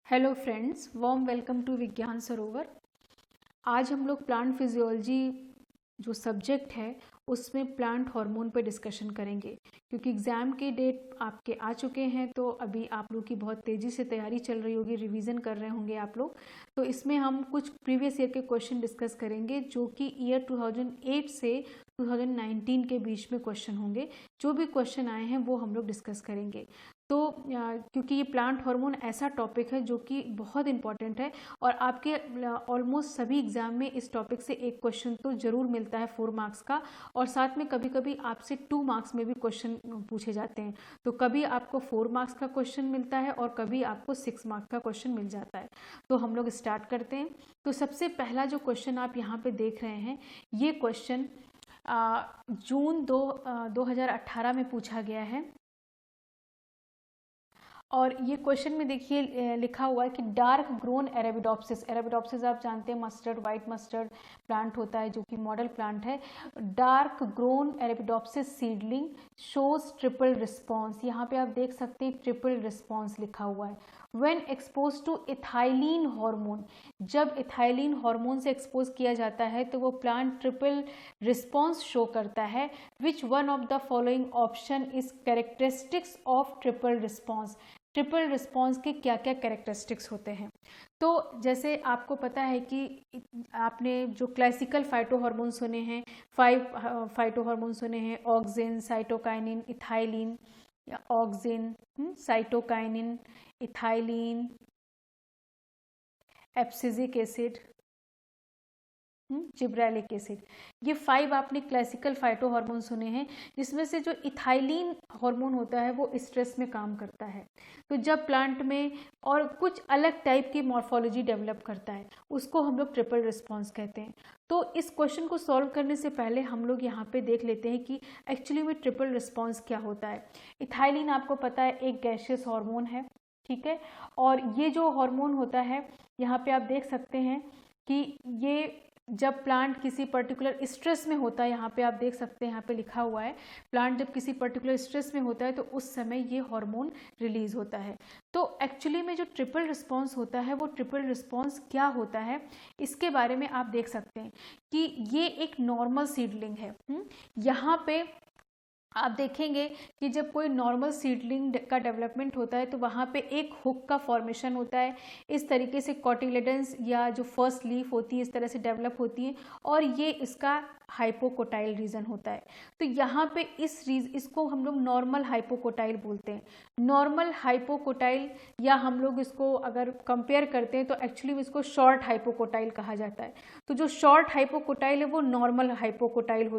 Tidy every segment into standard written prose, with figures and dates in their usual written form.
Hello friends, warm welcome to Vigyan Sarovar. आज हम लोग प्लांट फिजियोलॉजी जो सब्जेक्ट है उसमें प्लांट हार्मोन पे डिस्कशन करेंगे, क्योंकि एग्ज़ाम के डेट आपके आ चुके हैं। तो अभी आप लोग की बहुत तेज़ी से तैयारी चल रही होगी, रिवीजन कर रहे होंगे आप लोग। तो इसमें हम कुछ प्रीवियस ईयर के क्वेश्चन डिस्कस करेंगे जो कि ईयर 2008 से 2019 के बीच में क्वेश्चन होंगे। जो भी क्वेश्चन आए हैं वो हम लोग डिस्कस करेंगे। तो क्योंकि ये प्लांट हार्मोन ऐसा टॉपिक है जो कि बहुत इंपॉर्टेंट है और आपके ऑलमोस्ट सभी एग्जाम में इस टॉपिक से एक क्वेश्चन तो जरूर मिलता है 4 मार्क्स का, और साथ में कभी कभी आपसे 2 मार्क्स में भी क्वेश्चन पूछे जाते हैं। तो कभी आपको 4 मार्क्स का क्वेश्चन मिलता है और कभी आपको 6 मार्क्स का क्वेश्चन मिल जाता है। तो हम लोग स्टार्ट करते हैं। तो सबसे पहला जो क्वेश्चन आप यहाँ पे देख रहे हैं, ये क्वेश्चन जून 2018 में पूछा गया है। और ये क्वेश्चन में देखिए लिखा हुआ है कि डार्क ग्रोन एरेबिडोप्सिस आप जानते हैं मस्टर्ड, वाइट मस्टर्ड प्लांट होता है जो कि मॉडल प्लांट है। Dark grown Arabidopsis seedling shows triple response. यहाँ पे आप देख सकते हैं ट्रिपल रिस्पॉन्स लिखा हुआ है। When expose to ethylene hormone, जब इथाइलिन हार्मोन से एक्सपोज किया जाता है तो वो प्लांट ट्रिपल रिस्पॉन्स शो करता है। Which one of the following option is characteristics of triple response. Triple response के क्या क्या कैरेक्टरिस्टिक्स होते हैं। तो जैसे आपको पता है कि आपने जो क्लासिकल फाइटो हार्मोन सुने हैं, 5 फाइटो हार्मोन सुने हैं, auxin, cytokinin, ethylene, auxin, cytokinin, ethylene, abscisic acid, gibberellic acid. ये 5 आपने क्लासिकल फाइटो हार्मोन सुने हैं, जिसमें से जो इथाइलिन हार्मोन होता है वो स्ट्रेस में काम करता है। तो जब प्लांट में और कुछ अलग टाइप की मॉर्फोलॉजी डेवलप करता है उसको हम लोग ट्रिपल रिस्पॉन्स कहते हैं। तो इस क्वेश्चन को सॉल्व करने से पहले हम लोग यहाँ पे देख लेते हैं कि एक्चुअली में ट्रिपल रिस्पॉन्स क्या होता है। इथाइलिन आपको पता है एक गैसियस हार्मोन है, ठीक है। और ये जो हार्मोन होता है यहाँ पे आप देख सकते हैं कि ये जब प्लांट किसी पर्टिकुलर स्ट्रेस में होता है, यहाँ पे आप देख सकते हैं, यहाँ पे लिखा हुआ है प्लांट जब किसी पर्टिकुलर स्ट्रेस में होता है तो उस समय ये हार्मोन रिलीज होता है। तो एक्चुअली में जो ट्रिपल रिस्पॉन्स होता है वो ट्रिपल रिस्पॉन्स क्या होता है इसके बारे में आप देख सकते हैं कि ये एक नॉर्मल सीडलिंग है। यहाँ पे आप देखेंगे कि जब कोई नॉर्मल सीडलिंग का डेवलपमेंट होता है तो वहाँ पे एक हुक का फॉर्मेशन होता है। इस तरीके से कॉटिलेडन्स या जो फर्स्ट लीफ होती है इस तरह से डेवलप होती है और ये इसका हाइपोकोटाइल रीजन होता है। तो यहाँ पे इसको हम लोग नॉर्मल हाइपोकोटाइल बोलते हैं। नॉर्मल हाइपोकोटाइल, या हम लोग इसको अगर कंपेयर करते हैं तो एक्चुअली इसको शॉर्ट हाइपोकोटाइल कहा जाता है। तो जो शॉर्ट हाइपोकोटाइल है वो नॉर्मल हाइपोकोटाइल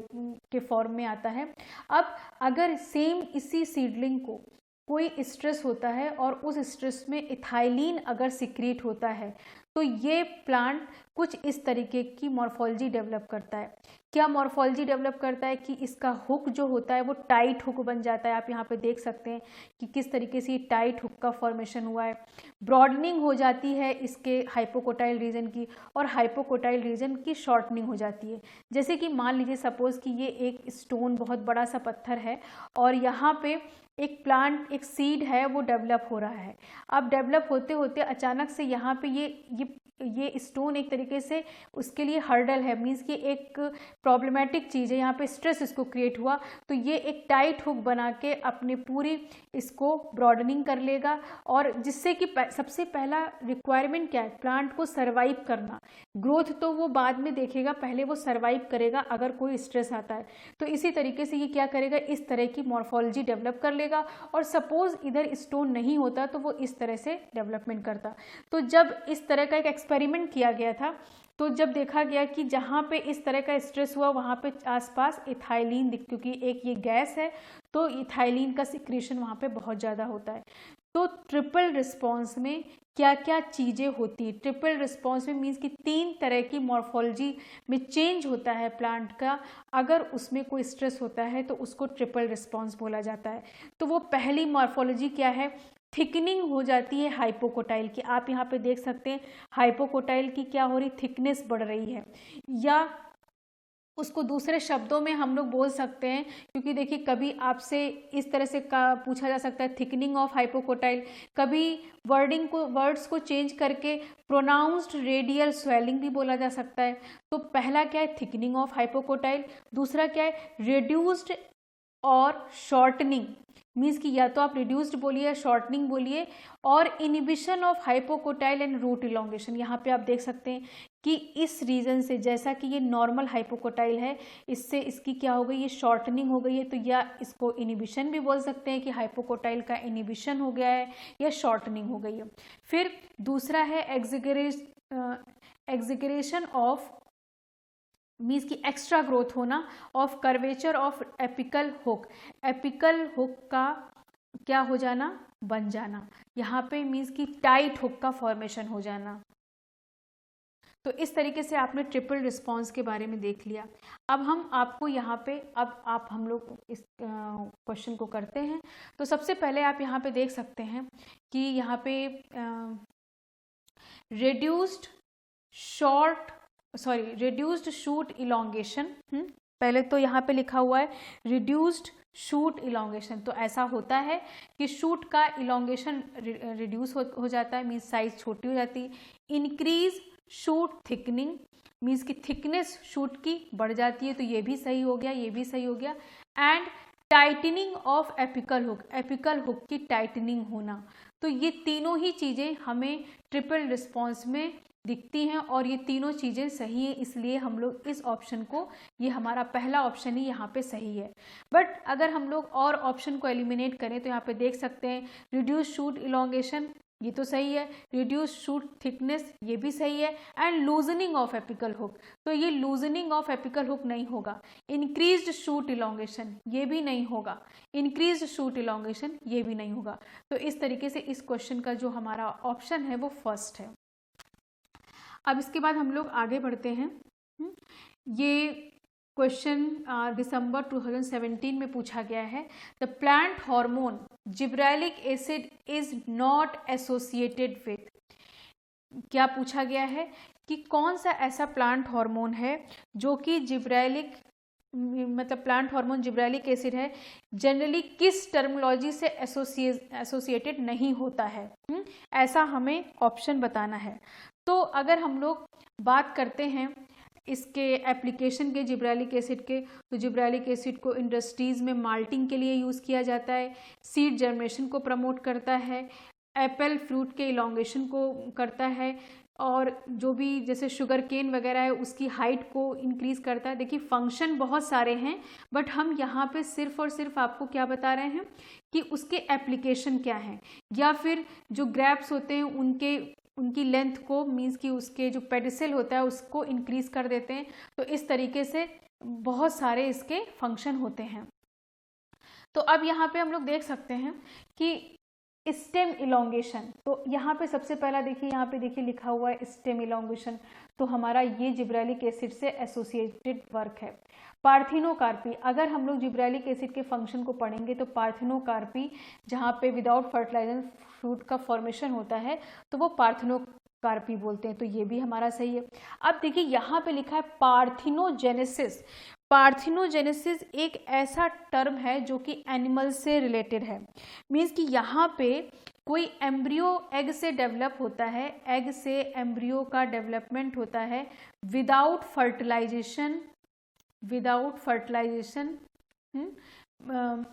के फॉर्म में आता है। अब अगर सेम इसी सीडलिंग को कोई स्ट्रेस होता है और उस स्ट्रेस में इथाइलिन अगर सिक्रीट होता है तो ये प्लांट कुछ इस तरीके की मॉर्फोलॉजी डेवलप करता है। क्या मॉर्फोलॉजी डेवलप करता है कि इसका हुक जो होता है वो टाइट हुक बन जाता है। आप यहाँ पे देख सकते हैं कि किस तरीके से ये टाइट हुक का फॉर्मेशन हुआ है। ब्रॉडनिंग हो जाती है इसके हाइपोकोटाइल रीजन की और हाइपोकोटाइल रीजन की शॉर्टनिंग हो जाती है। जैसे कि मान लीजिए सपोज कि ये एक स्टोन, बहुत बड़ा सा पत्थर है और यहाँ पे एक प्लांट, एक सीड है वो डेवलप हो रहा है। अब डेवलप होते होते अचानक से यहाँ पे ये स्टोन एक तरीके से उसके लिए हर्डल है, मीन्स कि एक प्रॉब्लमेटिक चीज़ है, यहाँ पे स्ट्रेस इसको क्रिएट हुआ तो ये एक टाइट हुक बना के अपने पूरी इसको ब्रॉडनिंग कर लेगा। और जिससे कि सबसे पहला रिक्वायरमेंट क्या है, प्लांट को सर्वाइव करना। ग्रोथ तो वो बाद में देखेगा, पहले वो सर्वाइव करेगा अगर कोई स्ट्रेस आता है। तो इसी तरीके से ये क्या करेगा, इस तरह की मॉर्फोलॉजी डेवलप कर लेगा। और सपोज इधर स्टोन नहीं होता तो वो इस तरह से डेवलपमेंट करता। तो जब इस तरह का एक एक्सपेरिमेंट किया गया था तो जब देखा गया कि जहाँ पे इस तरह का स्ट्रेस हुआ वहाँ पे आसपास इथाइलिन, क्योंकि एक ये गैस है तो इथाइलिन का सिक्रीशन वहाँ पे बहुत ज़्यादा होता है। तो ट्रिपल रिस्पॉन्स में क्या क्या चीज़ें होती है। ट्रिपल रिस्पॉन्स में मीन्स कि 3 तरह की मॉर्फोलॉजी में चेंज होता है प्लांट का। अगर उसमें कोई स्ट्रेस होता है तो उसको ट्रिपल रिस्पॉन्स बोला जाता है। तो वो पहली मॉर्फोलॉजी क्या है, थिकनिंग हो जाती है हाइपोकोटाइल की। आप यहाँ पे देख सकते हैं हाइपोकोटाइल की क्या हो रही, थिकनेस बढ़ रही है। या उसको दूसरे शब्दों में हम लोग बोल सकते हैं, क्योंकि देखिए कभी आपसे इस तरह से पूछा जा सकता है थिकनिंग ऑफ हाइपोकोटाइल, कभी वर्ड्स को चेंज करके प्रोनाउंस्ड रेडियल स्वेलिंग भी बोला जा सकता है। तो पहला क्या है, थिकनिंग ऑफ हाइपोकोटाइल। दूसरा क्या है, रिड्यूस्ड और शॉर्टनिंग, मीन्स कि या तो आप रिड्यूस्ड बोलिए या शॉर्टनिंग बोलिए। और inhibition of hypocotyl and root elongation, यहाँ पे आप देख सकते हैं कि इस रीजन से, जैसा कि ये नॉर्मल हाइपोकोटाइल है, इससे इसकी क्या हो गई, ये शॉर्टनिंग हो गई है। तो या इसको इनिबिशन भी बोल सकते हैं कि हाइपोकोटाइल का इनिबिशन हो गया है या शॉर्टनिंग हो गई है। फिर दूसरा है एग्जिगरेशन ऑफ, मीन्स की एक्स्ट्रा ग्रोथ होना, of curvature of apical hook, apical hook का क्या हो जाना, बन जाना। यहाँ पे मीन्स की टाइट हुक का फॉर्मेशन हो जाना। तो इस तरीके से आपने ट्रिपल रिस्पॉन्स के बारे में देख लिया। अब हम आपको यहाँ पे, अब आप हम लोग इस क्वेश्चन को करते हैं। तो सबसे पहले आप यहाँ पे देख सकते हैं कि यहाँ पे रिड्यूस्ड शूट इलोंगेशन, पहले तो यहाँ पे लिखा हुआ है रिड्यूस्ड शूट इलोंगेशन। तो ऐसा होता है कि शूट का इलोंगेशन रिड्यूस हो जाता है, मीन्स साइज छोटी हो जाती है। इंक्रीज शूट थिकनिंग, मीन्स की थिकनेस शूट की बढ़ जाती है। तो ये भी सही हो गया, ये भी सही हो गया। And tightening of apical hook, apical hook की टाइटनिंग होना। तो ये तीनों ही चीज़ें हमें ट्रिपल रिस्पॉन्स में दिखती हैं और ये तीनों चीज़ें सही हैं, इसलिए हम लोग इस ऑप्शन को, ये हमारा पहला ऑप्शन ही यहाँ पे सही है। बट अगर हम लोग और ऑप्शन को एलिमिनेट करें तो यहाँ पे देख सकते हैं रिड्यूस शूट इलोंगेशन, ये तो सही है। रिड्यूस शूट थिकनेस, ये भी सही है। And loosening of apical hook, तो ये लूजनिंग ऑफ एपिकल हुक नहीं होगा। इंक्रीज्ड शूट इलोंगेशन, ये भी नहीं होगा। इंक्रीज्ड शूट इलोंगेशन, ये भी नहीं होगा। तो इस तरीके से इस क्वेश्चन का जो हमारा ऑप्शन है वो फर्स्ट है। अब इसके बाद हम लोग आगे बढ़ते हैं। ये क्वेश्चन दिसंबर 2017 में पूछा गया है। The plant hormone gibberellic acid is not associated with, क्या पूछा गया है कि कौन सा ऐसा प्लांट हार्मोन है जो कि जिब्रेलिक, मतलब प्लांट हार्मोन जिब्रेलिक एसिड है, जनरली किस टर्मिनोलॉजी से एसोसिएटेड नहीं होता है। ऐसा हमें ऑप्शन बताना है। तो अगर हम लोग बात करते हैं इसके एप्लीकेशन के जिब्रेलिक एसिड के, तो जिब्रेलिक एसिड को इंडस्ट्रीज़ में माल्टिंग के लिए यूज़ किया जाता है, सीड जर्मिनेशन को प्रमोट करता है, एप्पल फ्रूट के इलोंगेशन को करता है, और जो भी जैसे शुगर केन वगैरह है उसकी हाइट को इंक्रीज़ करता है। देखिए फंक्शन बहुत सारे हैं, बट हम यहाँ पे सिर्फ और सिर्फ आपको क्या बता रहे हैं कि उसके एप्लीकेशन क्या हैं, या फिर जो ग्रैप्स होते हैं उनकी लेंथ को, मीन्स कि उसके जो पेडिसल होता है उसको इंक्रीज कर देते हैं। तो इस तरीके से बहुत सारे इसके फंक्शन होते हैं। तो अब यहाँ पे हम लोग देख सकते हैं कि स्टेम इलोंगेशन, तो यहाँ पे सबसे पहला देखिए, यहाँ पे देखिए लिखा हुआ है स्टेम इलोंगेशन, तो हमारा ये जिब्रेलिक एसिड से एसोसिएटेड वर्क है। पार्थिनोकार्पी, अगर हम लोग जिब्रेलिक एसिड के फंक्शन को पढ़ेंगे तो पार्थिनोकार्पी, जहाँ पे विदाउट फर्टिलाइजर फ्रूट का फॉर्मेशन होता है, तो वो पार्थिनोकार्पी बोलते हैं। तो ये भी हमारा सही है। अब देखिए यहाँ पे लिखा है पार्थिनोजेनेसिस। पार्थिनोजेनेसिस एक ऐसा टर्म है जो कि एनिमल से रिलेटेड है, मीन्स कि यहाँ पे कोई एम्ब्रियो एग से डेवलप होता है, एग से एम्ब्रियो का डेवलपमेंट होता है विदाउट फर्टिलाइजेशन,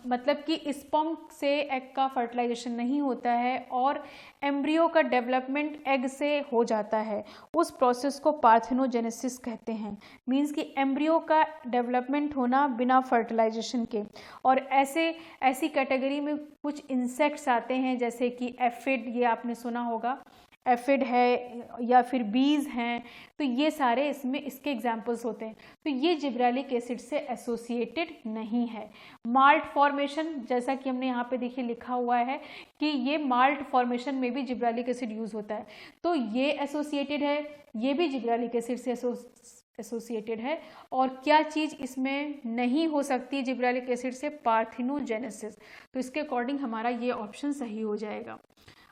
मतलब कि स्पर्म से एग का फर्टिलाइजेशन नहीं होता है और एम्ब्रियो का डेवलपमेंट एग से हो जाता है, उस प्रोसेस को पार्थिनोजेनेसिस कहते हैं। मीन्स कि एम्ब्रियो का डेवलपमेंट होना बिना फर्टिलाइजेशन के। और ऐसी कैटेगरी में कुछ इंसेक्ट्स आते हैं, जैसे कि एफिड, ये आपने सुना होगा, एफिड है, या फिर बीज हैं, तो ये सारे इसमें इसके एग्जाम्पल्स होते हैं। तो ये जिब्रेलिक एसिड से एसोसिएटेड नहीं है। माल्ट फॉर्मेशन, जैसा कि हमने यहाँ पे देखिए लिखा हुआ है कि ये माल्ट फॉर्मेशन में भी जिब्रेलिक एसिड यूज होता है, तो ये एसोसिएटेड है, ये भी जिब्रेलिक एसिड से एसोसिएटेड है। और क्या चीज़ इसमें नहीं हो सकती जिब्रेलिक एसिड से? पार्थिनोजेनेसिस। तो इसके अकॉर्डिंग हमारा ये ऑप्शन सही हो जाएगा।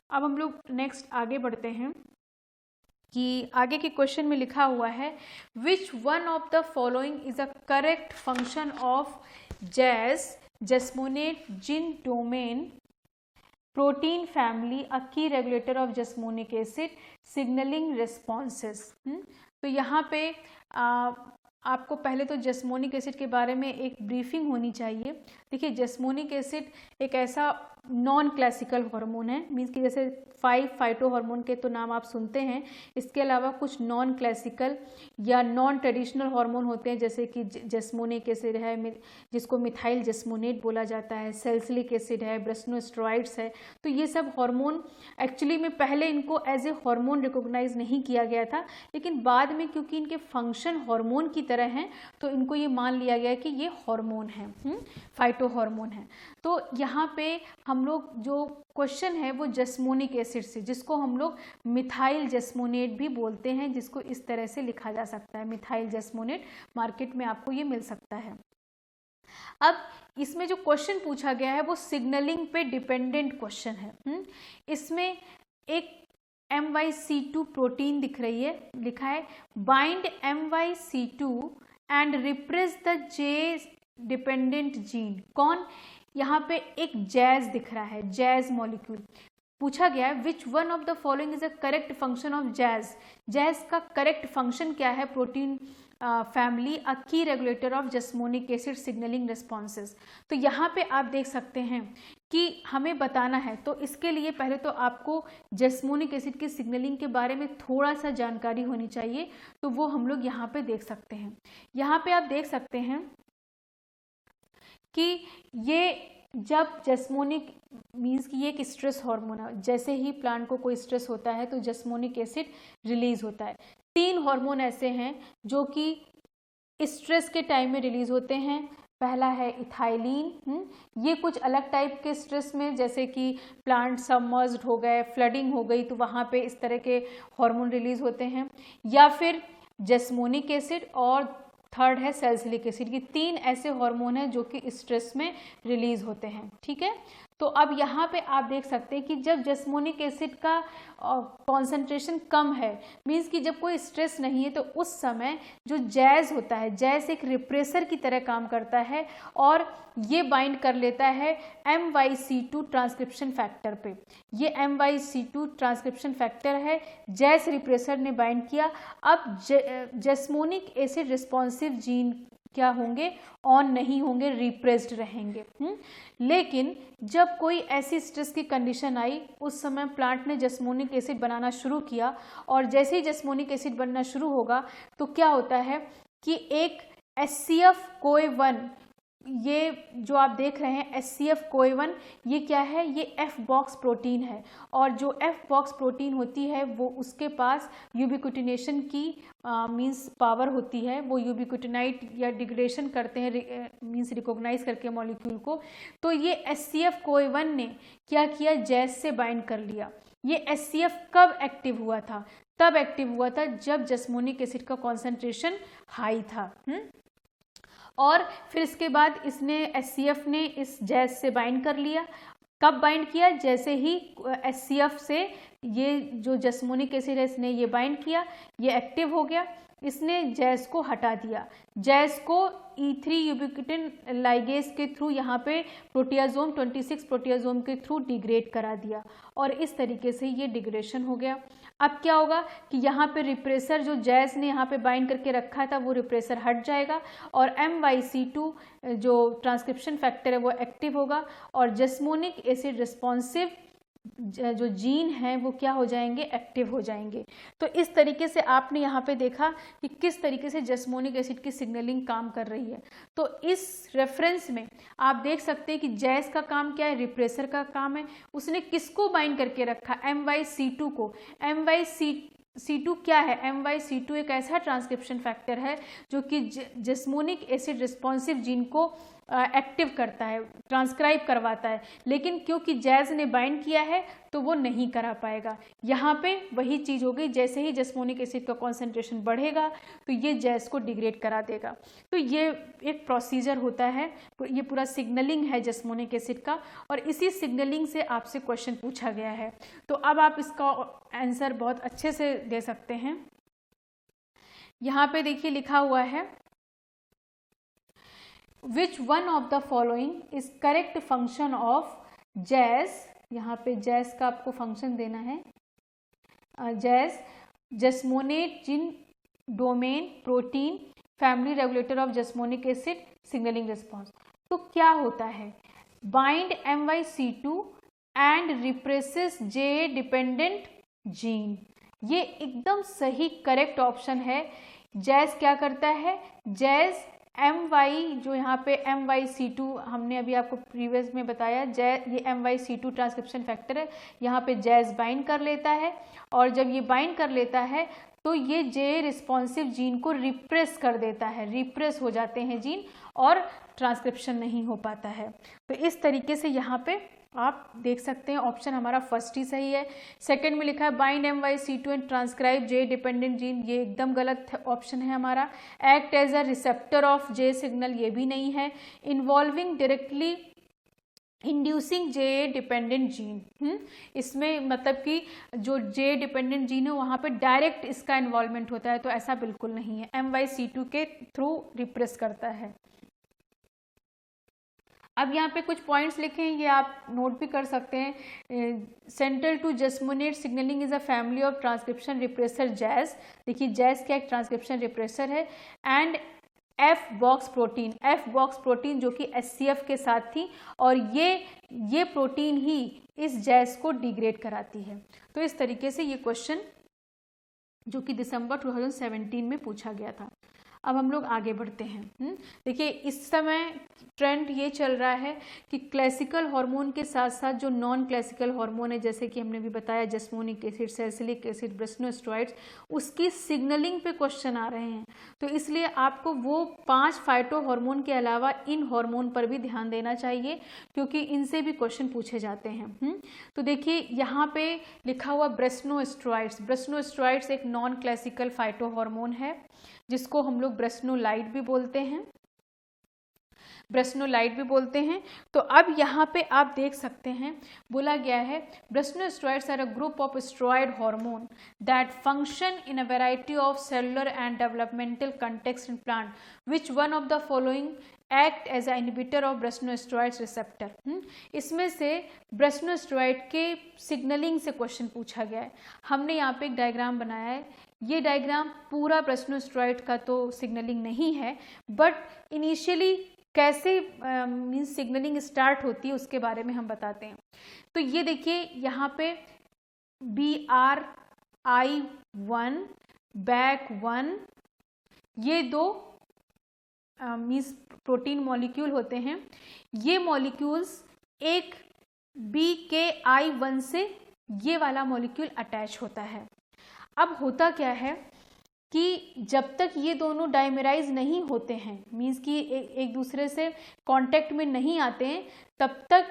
अब हम लोग नेक्स्ट आगे बढ़ते हैं। कि आगे के क्वेश्चन में लिखा हुआ है which one of the following is a correct function of jasmonate gene domain protein family a key regulator of jasmonic acid signalling responses. तो यहाँ पे आपको पहले तो जैस्मोनिक एसिड के बारे में एक ब्रीफिंग होनी चाहिए। देखिए जैस्मोनिक एसिड एक ऐसा नॉन क्लासिकल हार्मोन है, मीन्स कि जैसे 5 फाइटो हार्मोन के तो नाम आप सुनते हैं, इसके अलावा कुछ नॉन क्लासिकल या नॉन ट्रेडिशनल हार्मोन होते हैं, जैसे कि जैस्मोनिक एसिड है जिसको मिथाइल जैस्मोनेट बोला जाता है, सैलिसिलिक एसिड है, ब्रेसनोस्टेरॉइड्स है। तो ये सब हार्मोन एक्चुअली में पहले इनको एज ए हार्मोन रिकॉग्नाइज नहीं किया गया था, लेकिन बाद में क्योंकि इनके फंक्शन हार्मोन की तरह हैं तो इनको ये मान लिया गया कि ये हार्मोन है, फाइटो हार्मोन है। तो यहाँ पे हम लोग जो क्वेश्चन है वो जैस्मोनिक एसिड से, जिसको हम लोग मिथाइल जैस्मोनेट भी बोलते हैं, जिसको इस तरह से लिखा जा सकता है मिथाइल जैस्मोनेट, मार्केट में आपको ये मिल सकता है। अब इसमें जो क्वेश्चन पूछा गया है वो सिग्नलिंग पे डिपेंडेंट क्वेश्चन है। इसमें एक MYC2 प्रोटीन दिख रही है, लिखा है bind MYC2 and repress the J dependent gene. कौन? यहाँ पे एक जैज दिख रहा है, जैज मॉलिक्यूल। पूछा गया है which one of the following is a correct function of JAZ. JAZ का करेक्ट फंक्शन क्या है? Protein family a key regulator of jasmonic acid signalling responses. तो यहाँ पे आप देख सकते हैं कि हमें बताना है, तो इसके लिए पहले तो आपको जैस्मोनिक एसिड की सिग्नलिंग के बारे में थोड़ा सा जानकारी होनी चाहिए, तो वो हम लोग यहाँ पे देख सकते हैं। यहाँ पे आप देख सकते हैं कि ये जब जैस्मोनिक मीन्स कि ये एक स्ट्रेस हार्मोन है, जैसे ही प्लांट को कोई स्ट्रेस होता है तो जैस्मोनिक एसिड रिलीज होता है। 3 हार्मोन ऐसे हैं जो कि स्ट्रेस के टाइम में रिलीज होते हैं। पहला है इथाइलिन, ये कुछ अलग टाइप के स्ट्रेस में, जैसे कि प्लांट सबमर्ज्ड हो गए, फ्लडिंग हो गई, तो वहाँ पे इस तरह के हार्मोन रिलीज होते हैं। या फिर जैस्मोनिक एसिड, और थर्ड है सैलिसिलिक एसिड। ये 3 ऐसे हार्मोन हैं जो कि स्ट्रेस में रिलीज होते हैं। ठीक है, तो अब यहाँ पे आप देख सकते हैं कि जब जैस्मोनिक एसिड का कॉन्सेंट्रेशन कम है, मीन्स कि जब कोई स्ट्रेस नहीं है, तो उस समय जो जैज होता है, जैज एक रिप्रेसर की तरह काम करता है और ये बाइंड कर लेता है MYC2 ट्रांसक्रिप्शन फैक्टर पे। ये MYC2 ट्रांसक्रिप्शन फैक्टर है, जैज रिप्रेसर ने बाइंड किया। अब जैस्मोनिक एसिड रिस्पॉन्सिव जीन क्या होंगे? ऑन नहीं होंगे, रिप्रेस्ड रहेंगे। लेकिन जब कोई ऐसी स्ट्रेस की कंडीशन आई, उस समय प्लांट ने जैस्मोनिक एसिड बनाना शुरू किया, और जैसे ही जैस्मोनिक एसिड बनना शुरू होगा तो क्या होता है कि एक SCF-CoA1, ये जो आप देख रहे हैं SCF-CoA1, ये क्या है? ये F बॉक्स प्रोटीन है, और जो F बॉक्स प्रोटीन होती है वो उसके पास यूबिक्विटिनेशन की मीन्स पावर होती है। वो यूबिक्विटिनाइट या डिग्रेडेशन करते हैं, मीन्स रिकॉग्नाइज करके मॉलिक्यूल को। तो ये SCF-CoA1 ने क्या किया? जैज से बाइंड कर लिया। ये SCF कब एक्टिव हुआ था? तब एक्टिव हुआ था जब जैस्मोनिक एसिड का कॉन्सेंट्रेशन हाई था। और फिर इसके बाद इसने SCF ने इस जैज से बाइंड कर लिया। कब बाइंड किया? जैसे ही SCF से ये जो जैस्मोनिक एसिड है इसने ये बाइंड किया, ये एक्टिव हो गया, इसने जैज को हटा दिया। जैज को E3 यूबिक्विटिन लाइगेज के थ्रू यहाँ पे प्रोटियाजोम 26 प्रोटियाजोम के थ्रू डिग्रेड करा दिया, और इस तरीके से ये डिग्रेडेशन हो गया। अब क्या होगा कि यहाँ पे रिप्रेसर जो जैज ने यहाँ पे बाइंड करके रखा था वो रिप्रेसर हट जाएगा, और MYC2 जो ट्रांसक्रिप्शन फैक्टर है वो एक्टिव होगा, और जैस्मोनिक एसिड रिस्पॉन्सिव जो जीन है वो क्या हो जाएंगे? एक्टिव हो जाएंगे। तो इस तरीके से आपने यहाँ पे देखा कि किस तरीके से जैस्मोनिक एसिड की सिग्नलिंग काम कर रही है। तो इस रेफरेंस में आप देख सकते हैं कि जैज का काम क्या है? रिप्रेसर का काम है। उसने किसको बाइंड करके रखा? MYC2 को। MYC2 क्या है? MYC2 एक ऐसा ट्रांसक्रिप्शन फैक्टर है जो कि जैस्मोनिक एसिड रिस्पॉन्सिव जीन को एक्टिव करता है, ट्रांसक्राइब करवाता है, लेकिन क्योंकि जैज़ ने बाइंड किया है तो वो नहीं करा पाएगा। यहाँ पे वही चीज़ हो गई, जैसे ही जस्मोनिक एसिड का कॉन्सेंट्रेशन बढ़ेगा तो ये जैज़ को डिग्रेड करा देगा। तो ये एक प्रोसीजर होता है, ये पूरा सिग्नलिंग है जस्मोनिक एसिड का, और इसी सिग्नलिंग से आपसे क्वेश्चन पूछा गया है। तो अब आप इसका आंसर बहुत अच्छे से दे सकते हैं। यहाँ पे देखिए लिखा हुआ है, which one of the following is correct function of JAZ, यहाँ पे जैज़ का आपको फंक्शन देना है, JAZ jasmonate gene domain protein family regulator of jasmonic acid signalling response. तो क्या होता है, bind MYC2 and represses J dependent gene. ये एकदम सही करेक्ट ऑप्शन है। जैज़ क्या करता है, जैज़ MY जो यहाँ पे MYC2 हमने अभी आपको प्रीवियस में बताया, ये MYC2 ट्रांसक्रिप्शन फैक्टर है, यहाँ पे जैज़ बाइंड कर लेता है, और जब ये बाइंड कर लेता है तो ये J रिस्पॉन्सिव जीन को रिप्रेस कर देता है, रिप्रेस हो जाते हैं जीन और ट्रांसक्रिप्शन नहीं हो पाता है। तो इस तरीके से यहाँ पे आप देख सकते हैं ऑप्शन हमारा फर्स्ट ही सही है। सेकंड में लिखा है bind MYC2 and transcribe J dependent gene, ये एकदम गलत ऑप्शन है हमारा। Act as a receptor of J signal, ये भी नहीं है। Involving directly inducing J dependent gene, इसमें मतलब कि जो J डिपेंडेंट जीन है वहाँ पे डायरेक्ट इसका इन्वॉल्वमेंट होता है, तो ऐसा बिल्कुल नहीं है, MYC2 के थ्रू रिप्रेस करता है। अब यहाँ पे कुछ पॉइंट्स लिखे हैं, ये आप नोट भी कर सकते हैं। Central to jasmonate signalling is a family of transcription repressor JAZ. देखिए जैज़ क्या एक ट्रांसक्रिप्शन रिप्रेसर है। एंड F बॉक्स प्रोटीन जो कि SCF के साथ थी, और ये प्रोटीन ही इस जैज़ को डिग्रेड कराती है। तो इस तरीके से ये क्वेश्चन जो कि दिसंबर 2017 में पूछा गया था। अब हम लोग आगे बढ़ते हैं। देखिए इस समय ट्रेंड ये चल रहा है कि क्लासिकल हार्मोन के साथ साथ जो नॉन क्लासिकल हार्मोन है, जैसे कि हमने भी बताया जस्मोनिक एसिड, सैलिसिलिक एसिड, ब्रेसनोस्टेरॉइड्स, उसकी सिग्नलिंग पे क्वेश्चन आ रहे हैं। तो इसलिए आपको वो 5 फाइटो हार्मोन के अलावा इन हार्मोन पर भी ध्यान देना चाहिए, क्योंकि इनसे भी क्वेश्चन पूछे जाते हैं। तो देखिए यहाँ पे लिखा हुआ ब्रेसनोस्टेरॉइड्स एक नॉन क्लासिकल फाइटो हार्मोन है, जिसको हम लोग ब्रेसनोलाइट भी बोलते हैं। तो अब यहाँ पे आप देख सकते हैं बोला गया है, brassinosteroids are a group of steroid hormone that function in a variety of cellular and developmental context in plant, which one of the following act as a inhibitor of brassinosteroids receptor. इसमें से ब्रेसनोस्टेरॉइड के signalling से question पूछा गया है। हमने यहाँ पे एक डायग्राम बनाया है, ये डायग्राम पूरा ब्रेसनोस्टेरॉइड का तो सिग्नलिंग नहीं है, बट इनिशियली कैसे मीन्स सिग्नलिंग स्टार्ट होती है उसके बारे में हम बताते हैं। तो ये देखिए यहाँ पे BRI1 BAC1 ये 2 मीन्स प्रोटीन मॉलिक्यूल होते हैं। ये मॉलिक्यूल्स एक BKI1 से ये वाला मॉलिक्यूल अटैच होता है। अब होता क्या है कि जब तक ये दोनों डाइमेराइज नहीं होते हैं, मीन्स कि एक दूसरे से कांटेक्ट में नहीं आते हैं, तब तक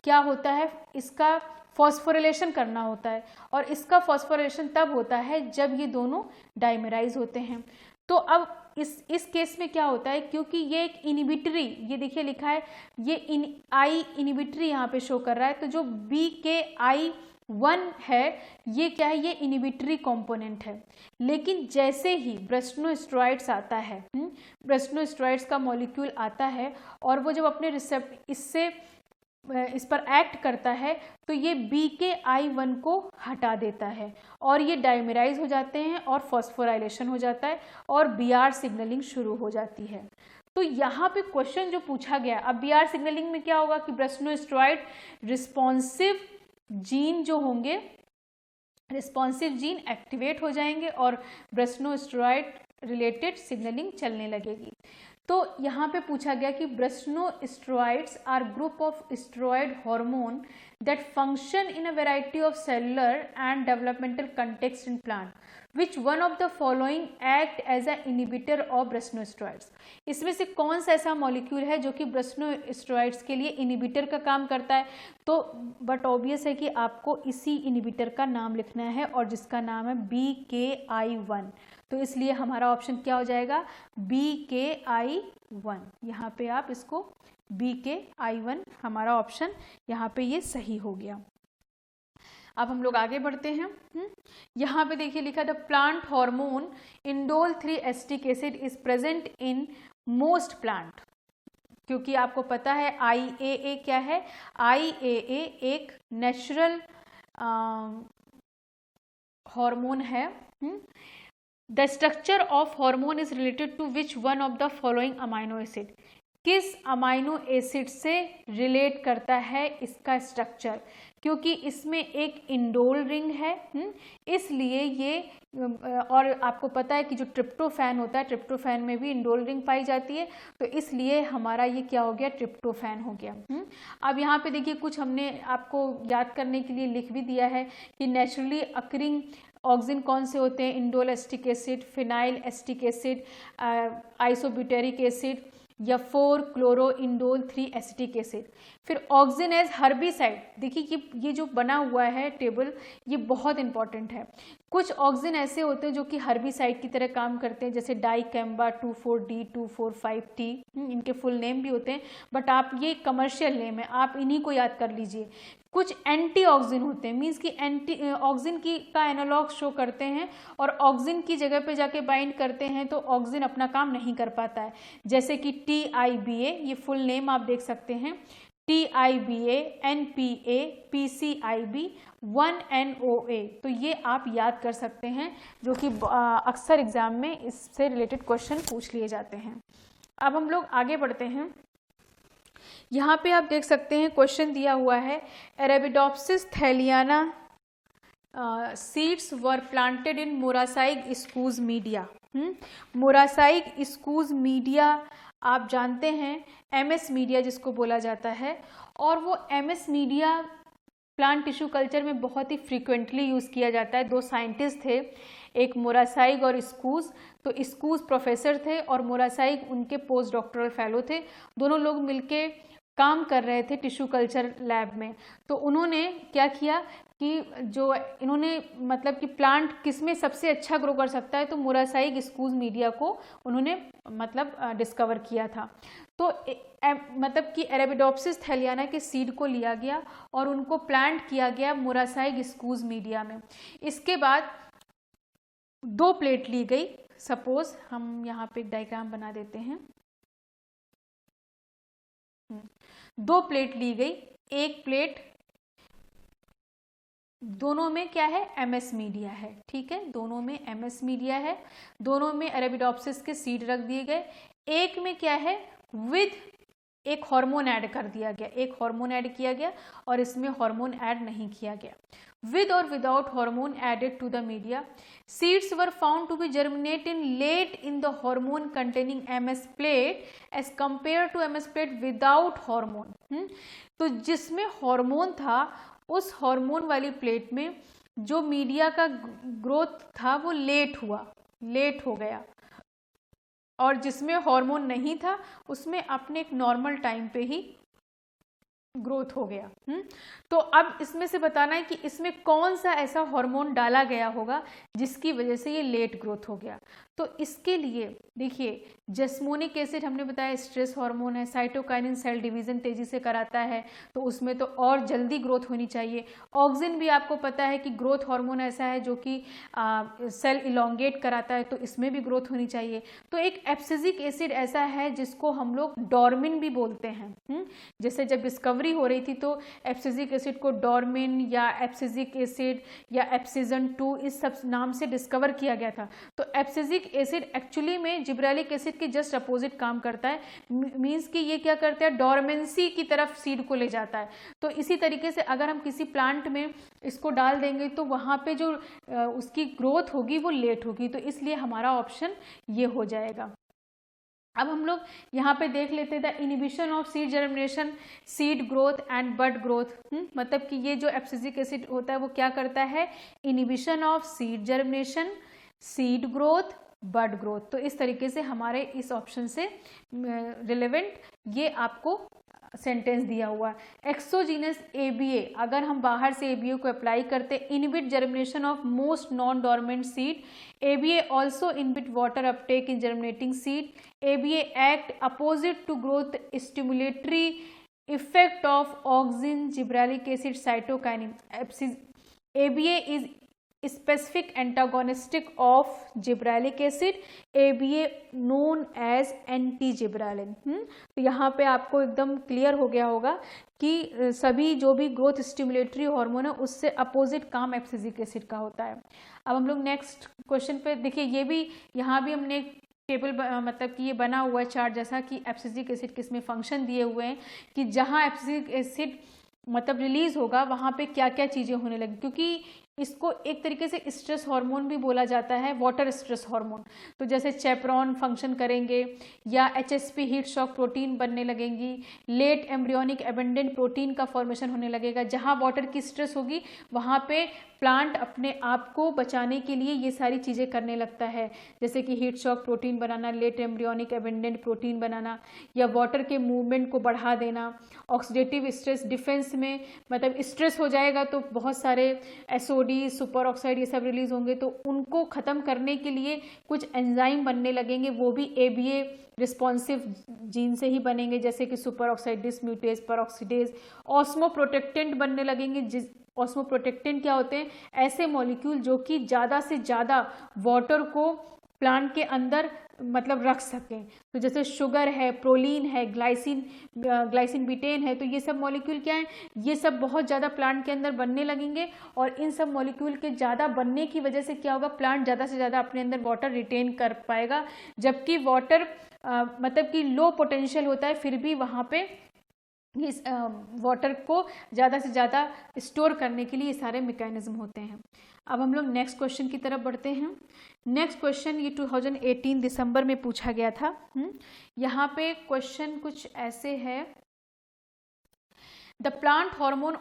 क्या होता है, इसका फॉस्फोरिलेशन करना होता है, और इसका फॉस्फोरिलेशन तब होता है जब ये दोनों डाइमेराइज होते हैं। तो अब इस केस में क्या होता है, क्योंकि ये एक इनिबिटरी, ये देखिए लिखा है, ये आई इनिबिटरी यहाँ पे शो कर रहा है, तो जो BKI1 है ये क्या है, ये इनिबिटरी कंपोनेंट है। लेकिन जैसे ही ब्रेसनोस्टेरॉइड्स आता है, ब्रेसनोस्टेरॉइड्स का मॉलिक्यूल आता है, और वो जब अपने इस पर एक्ट करता है, तो ये BKI1 को हटा देता है, और ये डाइमेराइज हो जाते हैं, और फॉस्फोराइलेशन हो जाता है, और BR सिग्नलिंग शुरू हो जाती है। तो यहाँ पे क्वेश्चन जो पूछा गया, अब BR सिग्नलिंग में क्या होगा कि ब्रेसनोस्टेरॉइड रिस्पॉन्सिव जीन जो होंगे, रिस्पॉन्सिव जीन एक्टिवेट हो जाएंगे, और ब्रेसनोस्टेरॉइड रिलेटेड सिग्नलिंग चलने लगेगी। तो यहाँ पे पूछा गया कि brassinosteroids are group of steroid hormone that function in a variety of cellular and developmental context in plant. Which one of the following act as a inhibitor of ब्रेसनोस्टेरॉइड्स? इसमें से कौन सा ऐसा मॉलिक्यूल है जो कि ब्रेसनोस्टेरॉइड्स के लिए इनहिबिटर का काम करता है? तो बट ऑब्वियस है कि आपको इसी इनहिबिटर का नाम लिखना है और जिसका नाम है BKI1। तो इसलिए हमारा ऑप्शन क्या हो जाएगा? BKI1। यहाँ पे आप इसको BKI1 हमारा ऑप्शन यहाँ पे ये सही हो गया। अब हम लोग आगे बढ़ते हैं। यहाँ पे देखिए लिखा, the plant hormone indole 3 acetic acid is present in most plant. क्योंकि आपको पता है IAA क्या है? IAA एक नेचुरल हार्मोन है। The structure of hormone is related to which one of the following amino acid? किस अमाइनो एसिड से रिलेट करता है इसका स्ट्रक्चर? क्योंकि इसमें एक इंडोल रिंग है, इसलिए ये, और आपको पता है कि जो ट्रिप्टोफैन होता है, ट्रिप्टोफैन में भी इंडोल रिंग पाई जाती है, तो इसलिए हमारा ये क्या हो गया? ट्रिप्टोफैन हो गया। अब यहाँ पे देखिए कुछ हमने आपको याद करने के लिए लिख भी दिया है कि नेचुरली अकरिंग ऑक्सिन कौन से होते हैं? Indole acetic acid, phenyl acetic acid, isobutyric acid या 4 क्लोरो इंडोल 3 एसिटिक एसिड। फिर ऑक्सिन एज हर्बिसाइड, देखिए कि ये जो बना हुआ है टेबल, ये बहुत इंपॉर्टेंट है। कुछ ऑक्सिन ऐसे होते हैं जो कि हर्बिसाइड की तरह काम करते हैं, जैसे डाइकैम्बा 2,4-D 2,4,5-T, इनके फुल नेम भी होते हैं, बट आप ये कमर्शियल नेम है, आप इन्हीं को याद कर लीजिए। कुछ एंटी ऑक्सिन होते हैं, मीन्स कि एंटी ऑक्सिन की का एनालॉग शो करते हैं और ऑक्सिन की जगह पे जाके बाइंड करते हैं, तो ऑक्सिन अपना काम नहीं कर पाता है, जैसे कि TIBA, ये फुल नेम आप देख सकते हैं, TIBA, NPA, PCIB, 1NOA। तो ये आप याद कर सकते हैं, जो कि अक्सर एग्जाम में इससे रिलेटेड क्वेश्चन पूछ लिए जाते हैं। अब हम लोग आगे बढ़ते हैं। यहाँ पे आप देख सकते हैं क्वेश्चन दिया हुआ है, Arabidopsis thaliana seeds were planted in Murashige Skoog media. Murashige Skoog media आप जानते हैं, MS मीडिया जिसको बोला जाता है, और वो MS media plant tissue culture में बहुत ही फ्रीक्वेंटली यूज़ किया जाता है। 2 साइंटिस्ट थे, एक मोरासाइक और स्कूज। तो स्कूज प्रोफेसर थे और मोरासाइक उनके पोस्ट डॉक्टरल फेलो थे। दोनों लोग मिलके काम कर रहे थे टिश्यू कल्चर लैब में। तो उन्होंने क्या किया कि जो इन्होंने मतलब कि प्लांट किस में सबसे अच्छा ग्रो कर सकता है, तो मोरासाइक स्कूज मीडिया को उन्होंने मतलब डिस्कवर किया था। तो मतलब कि अरेबिडोप्सिस थैलियाना के सीड को लिया गया और उनको प्लांट किया गया मोरासाइक स्कूज मीडिया में। इसके बाद 2 प्लेट ली गई। सपोज हम यहाँ पे एक डायग्राम बना देते हैं। 2 प्लेट ली गई, एक प्लेट, दोनों में क्या है? MS मीडिया है, ठीक है, दोनों में MS मीडिया है, दोनों में अरेबिडोप्सिस के सीड रख दिए गए। एक में क्या है? विद एक हार्मोन ऐड कर दिया गया, एक हार्मोन ऐड किया गया और इसमें हार्मोन ऐड नहीं किया गया। With or without hormone added to the media, seeds were found to be germinating late in the hormone containing MS plate as compared to MS plate without hormone। तो जिसमें hormone था, उस hormone वाली plate में जो media का growth था वो लेट हो गया, और जिसमें हार्मोन नहीं था उसमें अपने एक नॉर्मल टाइम पे ही ग्रोथ हो गया। तो अब इसमें से बताना है कि इसमें कौन सा ऐसा हार्मोन डाला गया होगा जिसकी वजह से ये लेट ग्रोथ हो गया। तो इसके लिए देखिए, जस्मोनिक एसिड हमने बताया स्ट्रेस हार्मोन है, साइटोकाइनिन सेल डिवीजन तेजी से कराता है, तो उसमें तो और जल्दी ग्रोथ होनी चाहिए। ऑक्सिन भी आपको पता है कि ग्रोथ हार्मोन ऐसा है जो कि सेल इलोंगेट कराता है, तो इसमें भी ग्रोथ होनी चाहिए। तो एक एब्सिसिक एसिड ऐसा है जिसको हम लोग डॉर्मिन भी बोलते हैं। जैसे जब डिस्कवरी हो रही थी तो एब्सिसिक एसिड को डॉर्मिन या एब्सिसिक एसिड या एब्सिजन 2 इस सब नाम से डिस्कवर किया गया था। तो एब्सिसिक एसिड एक्चुअली में जिब्रेलिक एसिड के जस्ट अपोजिट काम करता है, मींस कि ये क्या करता है? डॉर्मेंसी की तरफ सीड को ले जाता है। तो इसी तरीके से अगर हम किसी प्लांट में इसको डाल देंगे तो वहाँ पे जो उसकी ग्रोथ होगी वो लेट होगी। तो इसलिए हमारा ऑप्शन ये हो जाएगा। अब हम लोग यहाँ पे देख लेते हैं the inhibition of seed germination, seed growth and bud growth. मतलब कि ये जो एब्सिसिक एसिड होता है वो क्या करता है, inhibition of seed germination, seed growth, bud growth. तो इस तरीके से हमारे इस ऑप्शन से रिलेवेंट ये आपको सेंटेंस दिया हुआ है। एक्सोजीनस एबीए, अगर हम बाहर से एबीए को अप्लाई करते, inhibit germination of most non dormant seed, ABA also inhibit water uptake in germinating seed, ABA act opposite to growth stimulatory effect of auxin, gibberellic acid, cytokinin. ABA is specific antagonistic of gibberellic acid, ABA known as anti-जिब्रेलिन। तो यहाँ पे आपको एकदम clear हो गया होगा कि सभी जो भी ग्रोथ स्टिमुलेटरी हार्मोन है उससे अपोजिट काम एब्सिसिक एसिड का होता है। अब हम लोग नेक्स्ट क्वेश्चन पे देखिए, ये भी यहाँ भी हमने टेबल मतलब कि ये बना हुआ है चार्ट जैसा कि एब्सिसिक एसिड किस में फंक्शन दिए हुए हैं कि जहाँ एब्सिसिक एसिड मतलब रिलीज होगा वहाँ पे क्या क्या चीज़ें होने लगी, क्योंकि इसको एक तरीके से स्ट्रेस हार्मोन भी बोला जाता है, वाटर स्ट्रेस हार्मोन। तो जैसे चेपरॉन फंक्शन करेंगे या एचएसपी हीट शॉक प्रोटीन बनने लगेंगी, लेट एम्ब्रियोनिक एबेंडेंट प्रोटीन का फॉर्मेशन होने लगेगा। जहाँ वाटर की स्ट्रेस होगी वहाँ पे प्लांट अपने आप को बचाने के लिए ये सारी चीज़ें करने लगता है, जैसे कि हीट शॉक प्रोटीन बनाना, लेट एम्ब्रियोनिक एबेंडेंट प्रोटीन बनाना, या वाटर के मूवमेंट को बढ़ा देना। ऑक्सीडेटिव स्ट्रेस, डिफेंस में मतलब स्ट्रेस हो जाएगा तो बहुत सारे एसओडी, सुपर ऑक्साइड ये सब रिलीज होंगे, तो उनको ख़त्म करने के लिए कुछ एंजाइम बनने लगेंगे, वो भी एबीए रिस्पॉन्सिव जीन से ही बनेंगे, जैसे कि सुपर ऑक्साइड डिसम्यूटेज, परऑक्सीडेज। ऑस्मोप्रोटेक्टेंट बनने लगेंगे। ऑस्मोप्रोटेक्टेंट क्या होते हैं, ऐसे मॉलिक्यूल जो कि ज़्यादा से ज़्यादा वाटर को प्लांट के अंदर मतलब रख सकें। तो जैसे शुगर है, प्रोलीन है, ग्लाइसिन बीटेन है, तो ये सब मॉलिक्यूल क्या है, ये सब बहुत ज़्यादा प्लांट के अंदर बनने लगेंगे। और इन सब मॉलिक्यूल के ज़्यादा बनने की वजह से क्या होगा, प्लांट ज़्यादा से ज़्यादा अपने अंदर वाटर रिटेन कर पाएगा। जबकि वाटर मतलब कि लो पोटेंशियल होता है, फिर भी वहाँ पे इस वाटर को ज़्यादा से ज़्यादा स्टोर करने के लिए ये सारे मैकेनिज्म होते हैं। अब हम लोग नेक्स्ट क्वेश्चन की तरफ बढ़ते हैं। नेक्स्ट क्वेश्चन ये 2018 दिसंबर में पूछा गया था। यहाँ पे क्वेश्चन कुछ ऐसे है, the plant hormone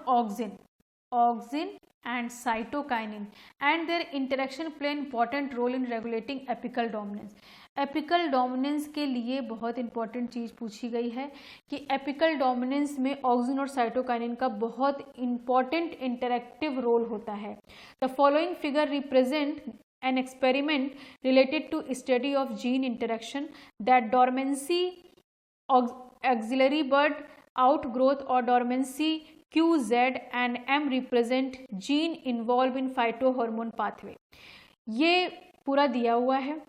auxin and cytokinin and their interaction play an important role in regulating apical dominance। Apical dominance के लिए बहुत इंपॉर्टेंट चीज़ पूछी गई है कि एपिकल डोमिनेंस में ऑक्सिन और साइटोकाइनिन का बहुत इंपॉर्टेंट इंटरेक्टिव रोल होता है। The following figure represent an experiment related to study of gene interaction that dormancy, auxiliary bud outgrowth or dormancy Q, Z and M represent gene involved in phytohormone pathway। ये पूरा दिया हुआ है।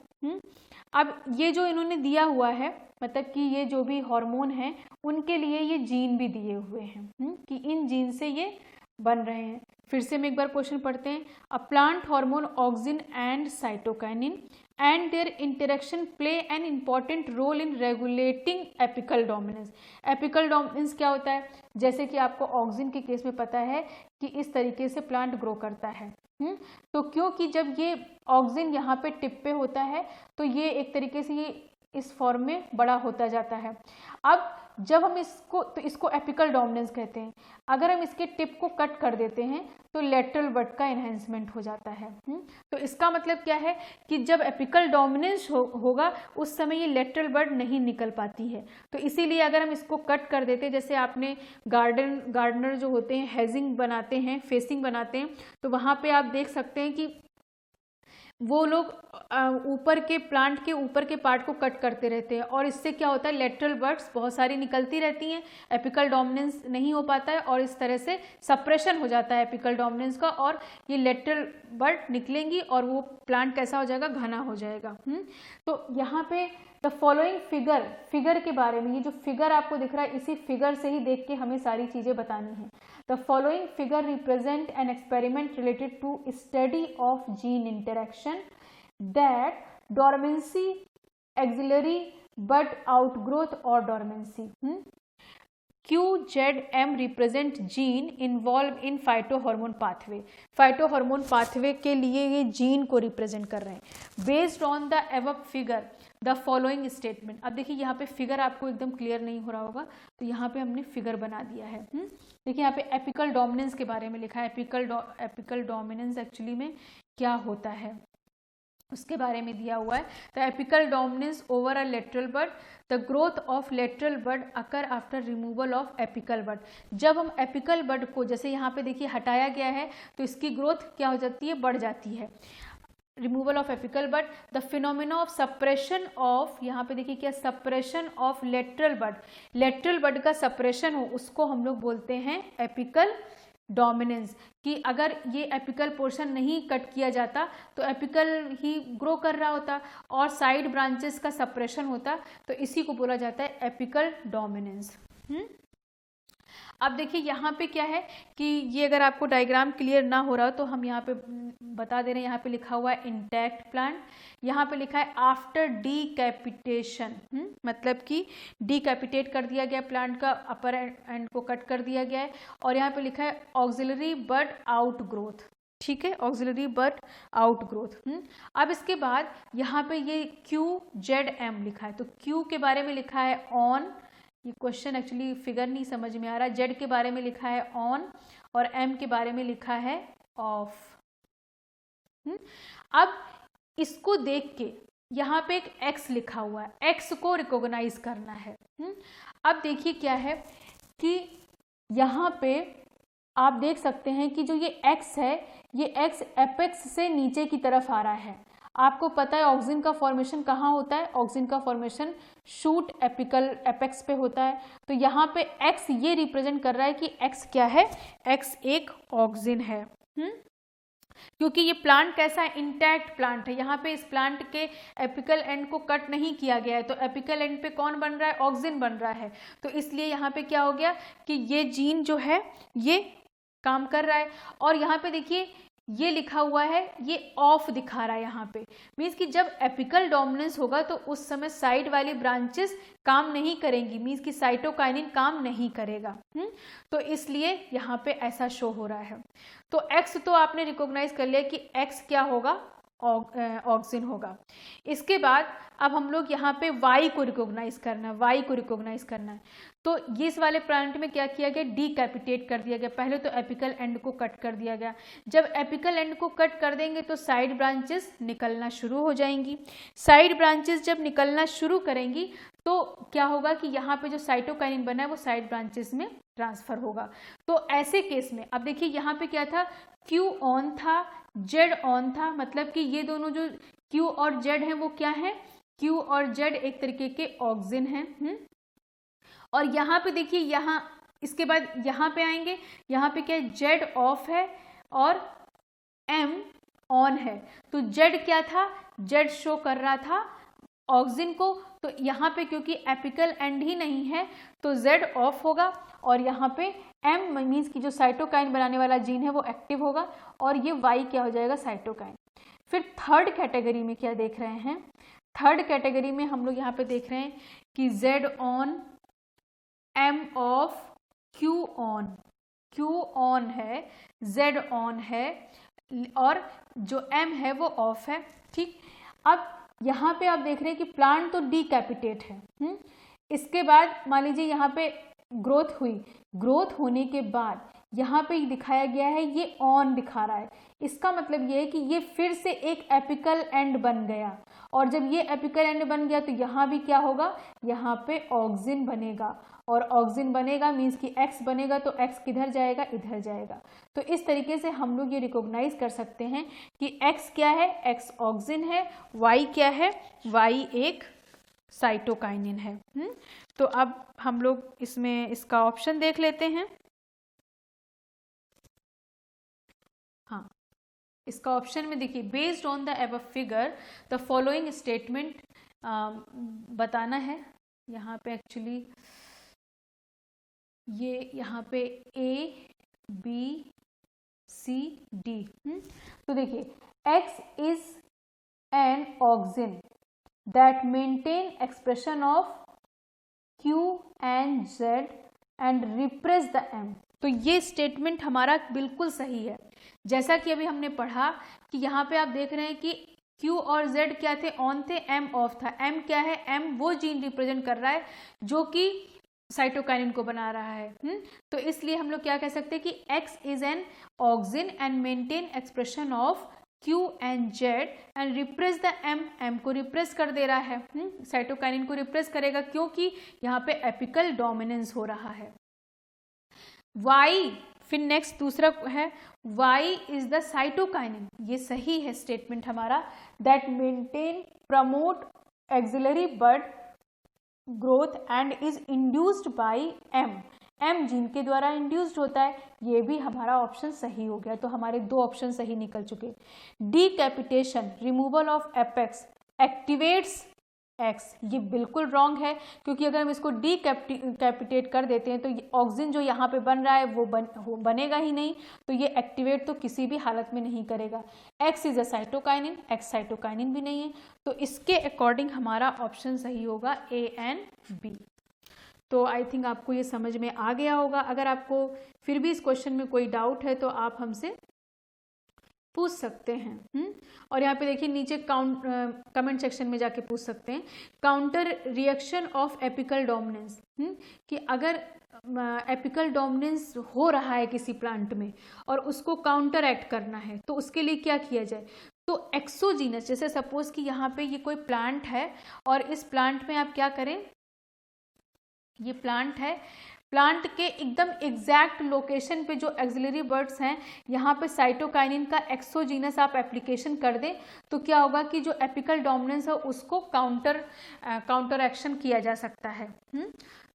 अब ये जो इन्होंने दिया हुआ है मतलब कि ये जो भी हार्मोन हैं उनके लिए ये जीन भी दिए हुए हैं कि इन जीन से ये बन रहे हैं। फिर से हम एक बार क्वेश्चन पढ़ते हैं। A plant hormone auxin and cytokinin and their interaction play an important role in regulating apical dominance. Apical dominance क्या होता है, जैसे कि आपको ऑक्सिन के केस में पता है कि इस तरीके से प्लांट ग्रो करता है। तो क्योंकि जब ये ऑक्सिन यहाँ पे टिप पे होता है तो ये एक तरीके से ये इस फॉर्म में बड़ा होता जाता है। अब जब हम इसको एपिकल डोमिनेंस कहते हैं। अगर हम इसके टिप को कट कर देते हैं तो लेटरल बड का एनहेंसमेंट हो जाता है। तो इसका मतलब क्या है कि जब एपिकल डोमिनेंस होगा उस समय ये लेटरल बड नहीं निकल पाती है। तो इसीलिए अगर हम इसको कट कर देते हैं, जैसे आपने गार्डनर जो होते हैं हेजिंग बनाते हैं, फेसिंग बनाते हैं, तो वहाँ पे आप देख सकते हैं कि वो लोग ऊपर के प्लांट के ऊपर के पार्ट को कट करते रहते हैं और इससे क्या होता है लेटरल बड्स बहुत सारी निकलती रहती हैं, एपिकल डोमिनेंस नहीं हो पाता है और इस तरह से सप्रेशन हो जाता है एपिकल डोमिनेंस का और ये लेटरल बड निकलेंगी और वो प्लांट कैसा हो जाएगा, घना हो जाएगा। तो यहाँ पे द फॉलोइंग फिगर के बारे में, ये जो फिगर आपको दिख रहा है इसी फिगर से ही देख के हमें सारी चीज़ें बतानी है। The following figure represent an experiment related to study of gene interaction that dormancy, auxiliary bud outgrowth or dormancy। QZM represent gene involve in phytohormone pathway. Phytohormone pathway के लिए ये जीन को रिप्रेजेंट कर रहे हैं। Based on the above figure the following statement. अब देखिए यहाँ पे फिगर आपको एकदम क्लियर नहीं हो रहा होगा, तो यहाँ पे हमने फिगर बना दिया है। देखिए यहाँ पे एपिकल डोमिनेंस के बारे में लिखा है। एपिकल डोमिनेंस एक्चुअली में क्या होता है उसके बारे में दिया हुआ है। The apical dominance over a lateral bud, the growth of lateral bud occur after removal of apical bud. जब हम एपिकल बड को जैसे यहाँ पे देखिए हटाया गया है तो इसकी ग्रोथ क्या हो जाती है, बढ़ जाती है। Removal of apical bud, the phenomena of suppression of, यहाँ पे देखिए क्या, suppression of lateral bud. Lateral bud का सप्रेशन हो उसको हम लोग बोलते हैं एपिकल डोमिनेंस। कि अगर ये एपिकल पोर्शन नहीं कट किया जाता तो एपिकल ही ग्रो कर रहा होता और साइड ब्रांचेस का सप्रेशन होता, तो इसी को बोला जाता है एपिकल डोमिनेंस। अब देखिए यहाँ पे क्या है कि ये अगर आपको डायग्राम क्लियर ना हो रहा हो तो हम यहाँ पे बता दे रहे हैं। यहाँ पे लिखा हुआ है इंटैक्ट प्लांट, यहाँ पे लिखा है आफ्टर डीकैपिटेशन, मतलब कि डीकैपिटेट कर दिया गया प्लांट का अपर एंड को कट कर दिया गया है। और यहाँ पे लिखा है ऑक्सिलरी बड आउट ग्रोथ, ठीक है, ऑक्सिलरी बड आउट ग्रोथ। अब इसके बाद यहाँ पे ये QZM लिखा है, तो Q के बारे में लिखा है ऑन, ये क्वेश्चन एक्चुअली फिगर नहीं समझ में आ रहा। जेड के बारे में लिखा है ऑन और एम के बारे में लिखा है ऑफ। अब इसको देख के यहाँ पे एक एक्स लिखा हुआ है, एक्स को रिकॉग्नाइज करना है। अब देखिए क्या है कि यहाँ पे आप देख सकते हैं कि जो ये एक्स है, ये एक्स एपेक्स से नीचे की तरफ आ रहा है। आपको पता है ऑक्सिन का फॉर्मेशन कहाँ होता है, ऑक्सिन का फॉर्मेशन शूट एपिकल एपेक्स पे होता है। तो यहाँ पे एक्स ये रिप्रेजेंट कर रहा है कि एक्स क्या है, एक्स एक ऑक्सिन है। क्योंकि ये प्लांट कैसा है, इंटैक्ट प्लांट है। यहाँ पे इस प्लांट के एपिकल एंड को कट नहीं किया गया है, तो एपिकल एंड पे कौन बन रहा है, ऑक्सिन बन रहा है। तो इसलिए यहाँ पे क्या हो गया कि ये जीन जो है ये काम कर रहा है। और यहाँ पे देखिए ये लिखा हुआ है, ये ऑफ दिखा रहा है यहाँ पे, मीन्स कि जब एपिकल डोमिनेंस होगा तो उस समय साइड वाली ब्रांचेस काम नहीं करेंगी, मीन्स कि साइटोकाइनिन काम नहीं करेगा। तो इसलिए यहाँ पे ऐसा शो हो रहा है। तो एक्स तो आपने रिकॉग्नाइज कर लिया कि एक्स क्या होगा, ऑक्सिन होगा। इसके बाद अब हम लोग यहाँ पे वाई को रिकॉग्नाइज करना है, वाई को रिकॉग्नाइज करना है। तो ये इस वाले प्लांट में क्या किया गया, डीकैपिटेट कर दिया गया। पहले तो एपिकल एंड को कट कर दिया गया। जब एपिकल एंड को कट कर देंगे तो साइड ब्रांचेस निकलना शुरू हो जाएंगी। साइड ब्रांचेस जब निकलना शुरू करेंगी तो क्या होगा कि यहाँ पे जो साइटोकाइनिन बना है वो साइड ब्रांचेस में ट्रांसफर होगा। तो ऐसे केस में अब देखिए यहाँ पे क्या था, Q ऑन था, Z ऑन था, मतलब कि ये दोनों जो Q और Z हैं वो क्या है, Q और Z एक तरीके के ऑक्सिन हैं। और यहाँ पे देखिए, यहाँ इसके बाद यहाँ पे आएंगे, यहाँ पे क्या है, Z ऑफ है और M ऑन है। तो Z क्या था, Z शो कर रहा था ऑक्सिन को, तो यहाँ पे क्योंकि एपिकल एंड ही नहीं है तो Z ऑफ होगा और यहाँ पे M मीन्स की जो साइटोकाइन बनाने वाला जीन है वो एक्टिव होगा और ये Y क्या हो जाएगा, साइटोकाइन। फिर थर्ड कैटेगरी में क्या देख रहे हैं, थर्ड कैटेगरी में हम लोग यहाँ पे देख रहे हैं कि Z on, M of, Q on, Q on है, Z ऑन है और जो M है वो ऑफ है। ठीक, अब यहाँ पे आप देख रहे हैं कि प्लांट तो डीकैपिटेट है। इसके बाद मान लीजिए यहाँ पे ग्रोथ हुई, ग्रोथ होने के बाद यहाँ पे दिखाया गया है ये ऑन दिखा रहा है। इसका मतलब ये है कि ये फिर से एक एपिकल एंड बन गया और जब ये एपिकल एंड बन गया तो यहाँ भी क्या होगा, यहाँ पे ऑक्सिन बनेगा और ऑक्सिन बनेगा मीन्स कि एक्स बनेगा तो एक्स किधर जाएगा, इधर जाएगा। तो इस तरीके से हम लोग ये रिकॉग्नाइज कर सकते हैं कि एक्स क्या है, एक्स ऑक्सिन है, वाई क्या है, वाई एक साइटोकाइनिन है। तो अब हम लोग इसमें इसका ऑप्शन देख लेते हैं। हाँ, इसका ऑप्शन में देखिए, based on the above figure the following statement बताना है। यहाँ पे एक्चुअली ये यहाँ पे A, B, C, D। तो देखिए, X is an auxin that maintain expression of Q and Z and repress the M। तो ये स्टेटमेंट हमारा बिल्कुल सही है। जैसा कि अभी हमने पढ़ा कि यहाँ पे आप देख रहे हैं कि Q और Z क्या थे, ऑन थे, M ऑफ था। M क्या है, M वो जीन रिप्रेजेंट कर रहा है जो कि साइटोकाइनिन को बना रहा है। तो इसलिए हम लोग क्या कह सकते हैं कि X is an auxin and maintain expression of Q and Z and repress the M को रिप्रेस कर दे रहा है, साइटोकाइनिन को रिप्रेस करेगा क्योंकि यहाँ पे एपिकल डोमिनेंस हो रहा है। Y, फिर नेक्स्ट दूसरा है Y इज द साइटोकाइनिन, ये सही है स्टेटमेंट हमारा, that maintain promote axillary bud growth and is induced by M gene के द्वारा इंड्यूस्ड होता है। ये भी हमारा ऑप्शन सही हो गया। तो हमारे दो ऑप्शन सही निकल चुके। Decapitation, removal of apex activates X, ये बिल्कुल रॉन्ग है क्योंकि अगर हम इसको डीकैपिटेट कर देते हैं तो ऑक्सिन जो यहाँ पे बन रहा है वो बनेगा ही नहीं, तो ये एक्टिवेट तो किसी भी हालत में नहीं करेगा। X is a cytokinin, X cytokinin भी नहीं है, तो इसके अकॉर्डिंग हमारा ऑप्शन सही होगा A एंड B। तो आई थिंक आपको ये समझ में आ गया होगा। अगर आपको फिर भी इस क्वेश्चन में कोई डाउट है तो आप हमसे पूछ सकते हैं। और यहाँ पे देखिए नीचे कमेंट सेक्शन में जाके पूछ सकते हैं। Counter reaction of apical dominance, कि अगर एपिकल डोमिनेंस हो रहा है किसी प्लांट में और उसको काउंटर एक्ट करना है तो उसके लिए क्या किया जाए। तो एक्सोजीनस, जैसे सपोज कि यहाँ पे ये कोई प्लांट है और इस प्लांट में आप क्या करें, ये प्लांट है, प्लांट के एकदम एग्जैक्ट लोकेशन पे जो एक्सिलरी बर्ड्स हैं यहाँ पे साइटोकाइनिन का एक्सोजीनस आप एप्लीकेशन कर दें तो क्या होगा कि जो एपिकल डोमिनेंस है उसको काउंटर एक्शन किया जा सकता है।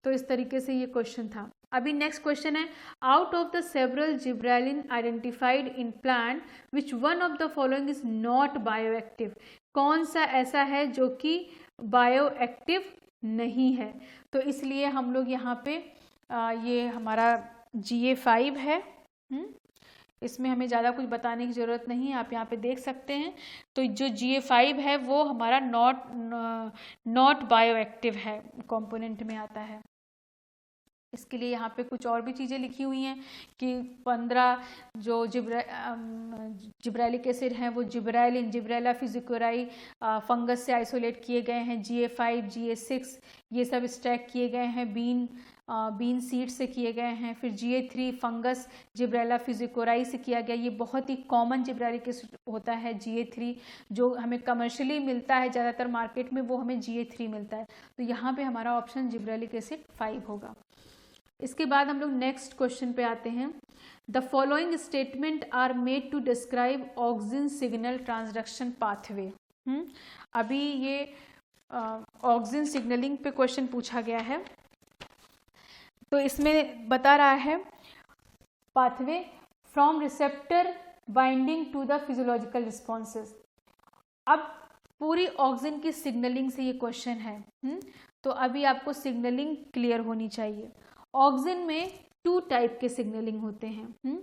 तो इस तरीके से ये क्वेश्चन था। अभी नेक्स्ट क्वेश्चन है, out of the several gibberellin identified in plant which one of the following is not bioactive, कौन सा ऐसा है जो कि बायोएक्टिव नहीं है। तो इसलिए हम लोग यहाँ पे ये हमारा GA5 है, इसमें हमें ज़्यादा कुछ बताने की ज़रूरत नहीं है, आप यहाँ पे देख सकते हैं। तो जो GA5 है वो हमारा नॉट बायोएक्टिव है, कंपोनेंट में आता है। इसके लिए यहाँ पे कुछ और भी चीज़ें लिखी हुई हैं कि 15 जो जिब्रेलिक एसिड हैं वो जिब्रेलिन, जिब्रेला फिजिकोराई फंगस से आइसोलेट किए गए हैं। GA5, GA6 ये सब स्टैक किए गए हैं, बीन सीड से किए गए हैं। फिर GA3 फंगस जिब्रेला फिजिकोराई से किया गया, ये बहुत ही कॉमन जिब्रेलिक एसिड होता है। GA3 जो हमें कमर्शियली मिलता है ज़्यादातर मार्केट में वो हमें GA3 मिलता है। तो यहाँ पे हमारा ऑप्शन जिब्रेलिक एसिड 5 होगा। इसके बाद हम लोग नेक्स्ट क्वेश्चन पे आते हैं। The following statement are made to describe auxin signal transduction pathway. अभी ये ऑक्सिन सिग्नलिंग पे क्वेश्चन पूछा गया है। तो इसमें बता रहा है pathway from receptor binding to the physiological responses. अब पूरी ऑक्सिन की सिग्नलिंग से ये क्वेश्चन है। तो अभी आपको सिग्नलिंग क्लियर होनी चाहिए। ऑक्सिन में 2 टाइप के सिग्नलिंग होते हैं।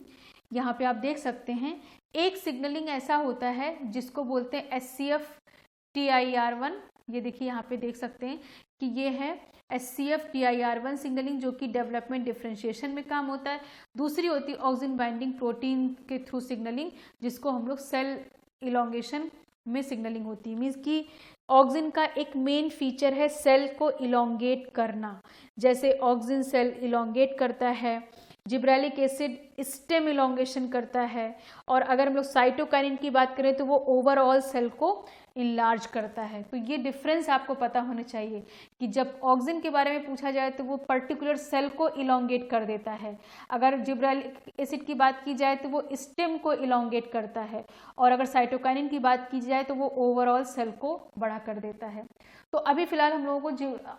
यहाँ पे आप देख सकते हैं, एक सिग्नलिंग ऐसा होता है जिसको बोलते हैं SCF-TIR1। ये देखिए यहाँ पे देख सकते हैं कि ये है SCF-TIR1 सिग्नलिंग जो कि डेवलपमेंट डिफरेंशिएशन में काम होता है। दूसरी होती है ऑक्सिन बाइंडिंग प्रोटीन के थ्रू सिग्नलिंग, जिसको हम लोग सेल इलोंगेशन में सिग्नलिंग होती है। मीन्स कि ऑक्सिन का एक मेन फीचर है सेल को इलोंगेट करना। जैसे ऑक्सिन सेल इलोंगेट करता है, जिब्रेलिक एसिड स्टेम इलोंगेशन करता है, और अगर हम लोग साइटोकाइनिन की बात करें तो वो ओवरऑल सेल को इनलार्ज करता है। तो ये डिफरेंस आपको पता होना चाहिए कि जब ऑक्सिन के बारे में पूछा जाए तो वो पर्टिकुलर सेल को इलोंगेट कर देता है, अगर जिब्रेलिक एसिड की बात की जाए तो वो स्टेम को इलोंगेट करता है, और अगर साइटोकाइनिन की बात की जाए तो वो ओवरऑल सेल को बड़ा कर देता है। तो अभी फिलहाल हम लोगों को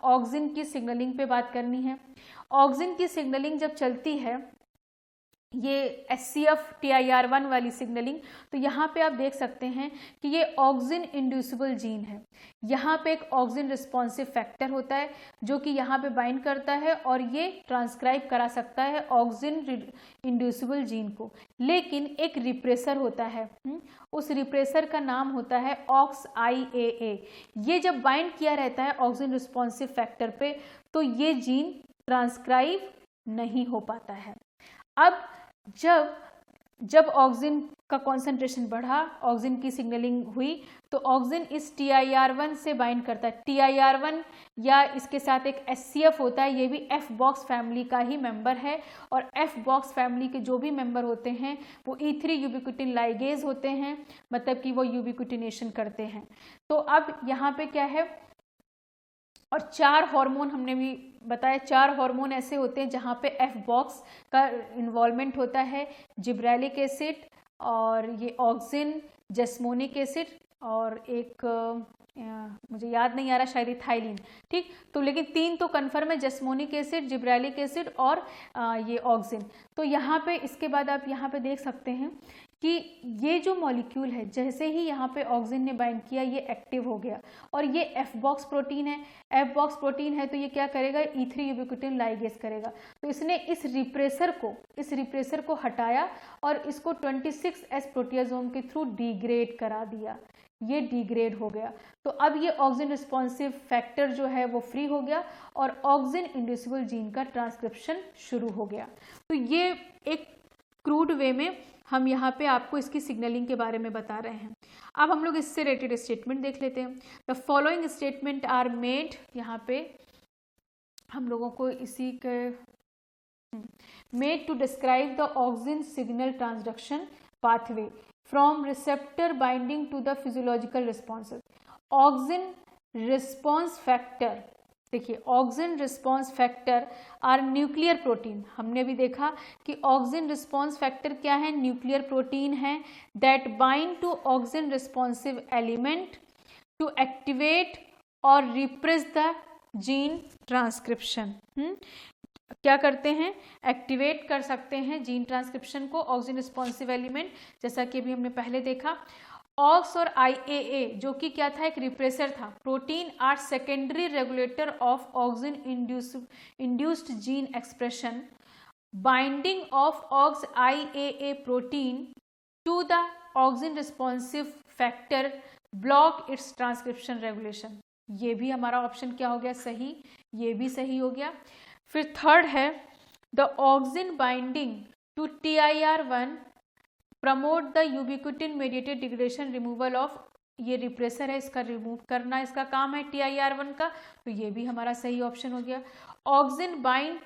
ऑक्सिन की सिग्नलिंग पे बात करनी है। ऑक्सिन की सिग्नलिंग जब चलती है ये SCF-TIR1 वाली सिग्नलिंग, तो यहाँ पे आप देख सकते हैं कि ये ऑक्सिन इंड्यूसिबल जीन है। यहाँ पे एक ऑक्सिन रिस्पॉन्सिव फैक्टर होता है जो कि यहाँ पे बाइंड करता है और ये ट्रांसक्राइब करा सकता है ऑक्सिन इंड्यूसिबल जीन को। लेकिन एक रिप्रेसर होता है, उस रिप्रेसर का नाम होता है OXIAA। ये जब बाइंड किया रहता है ऑक्सिन रिस्पॉन्सिव फैक्टर पे तो ये जीन ट्रांसक्राइब नहीं हो पाता है। अब जब ऑक्सिन का कॉन्सेंट्रेशन बढ़ा, ऑक्सिन की सिग्नलिंग हुई, तो ऑक्सिन इस TIR1 से बाइंड करता है। TIR1 या इसके साथ एक SCF होता है, ये भी F बॉक्स फैमिली का ही मेंबर है, और F बॉक्स फैमिली के जो भी मेंबर होते हैं वो E3 यूबिक्विटिन लाइगेज होते हैं, मतलब कि वो यूबिक्विटिनेशन करते हैं। तो अब यहाँ पे क्या है, और 4 हार्मोन हमने भी बताया, 4 हार्मोन ऐसे होते हैं जहाँ पे F बॉक्स का इन्वॉल्वमेंट होता है, जिब्रेलिक एसिड और ये ऑक्सिन, जैस्मोनिक एसिड और एक मुझे याद नहीं आ रहा, शायद इथाइलिन। ठीक, तो लेकिन 3 तो कन्फर्म है, जैस्मोनिक एसिड, जिब्रेलिक एसिड और ये ऑक्सिन। तो यहाँ पे इसके बाद आप यहाँ पे देख सकते हैं कि ये जो मॉलिक्यूल है, जैसे ही यहाँ पे ऑक्सिन ने बाइंड किया ये एक्टिव हो गया, और ये F बॉक्स प्रोटीन है। F बॉक्स प्रोटीन है तो ये क्या करेगा, E3 यूबिक्विटिन लाइगेज करेगा। तो इसने इस रिप्रेसर को हटाया और इसको 26S प्रोटियासोम के थ्रू डिग्रेड करा दिया, ये डिग्रेड हो गया। तो अब ये ऑक्सिन रिस्पॉन्सिव फैक्टर जो है वो फ्री हो गया और ऑक्सिन इंड्यूसिबल जीन का ट्रांसक्रिप्शन शुरू हो गया। तो ये एक क्रूड वे में हम यहाँ पे आपको इसकी सिग्नलिंग के बारे में बता रहे हैं। अब हम लोग इससे रिलेटेड स्टेटमेंट देख लेते हैं। The following statement are made, यहाँ पे हम लोगों को इसी के made to describe the auxin signal transduction pathway from receptor binding to the physiological responses. Auxin response factor, देखिए auxin response factor are nuclear protein. हमने भी देखा कि ऑक्सिन रिस्पॉन्स फैक्टर क्या है, न्यूक्लियर प्रोटीन है, that bind to auxin responsive element to activate और repress the gene transcription. क्या करते हैं, एक्टिवेट कर सकते हैं जीन ट्रांसक्रिप्शन को ऑक्सिन रिस्पॉन्सिव एलिमेंट, जैसा कि अभी हमने पहले देखा। ऑक्स और IAA जो कि क्या था, एक रिप्रेसर था। Protein are secondary regulator of auxin induced gene expression. Binding of aux IAA protein to the auxin responsive factor block its transcription regulation. ये भी हमारा ऑप्शन क्या हो गया, सही, ये भी सही हो गया। फिर थर्ड है the auxin binding to TIR1 promote the ubiquitin mediated degradation removal of, ये रिप्रेसर है, इसका रिमूव करना इसका काम है TIR1 का, तो ये भी हमारा सही ऑप्शन हो गया। Auxin binding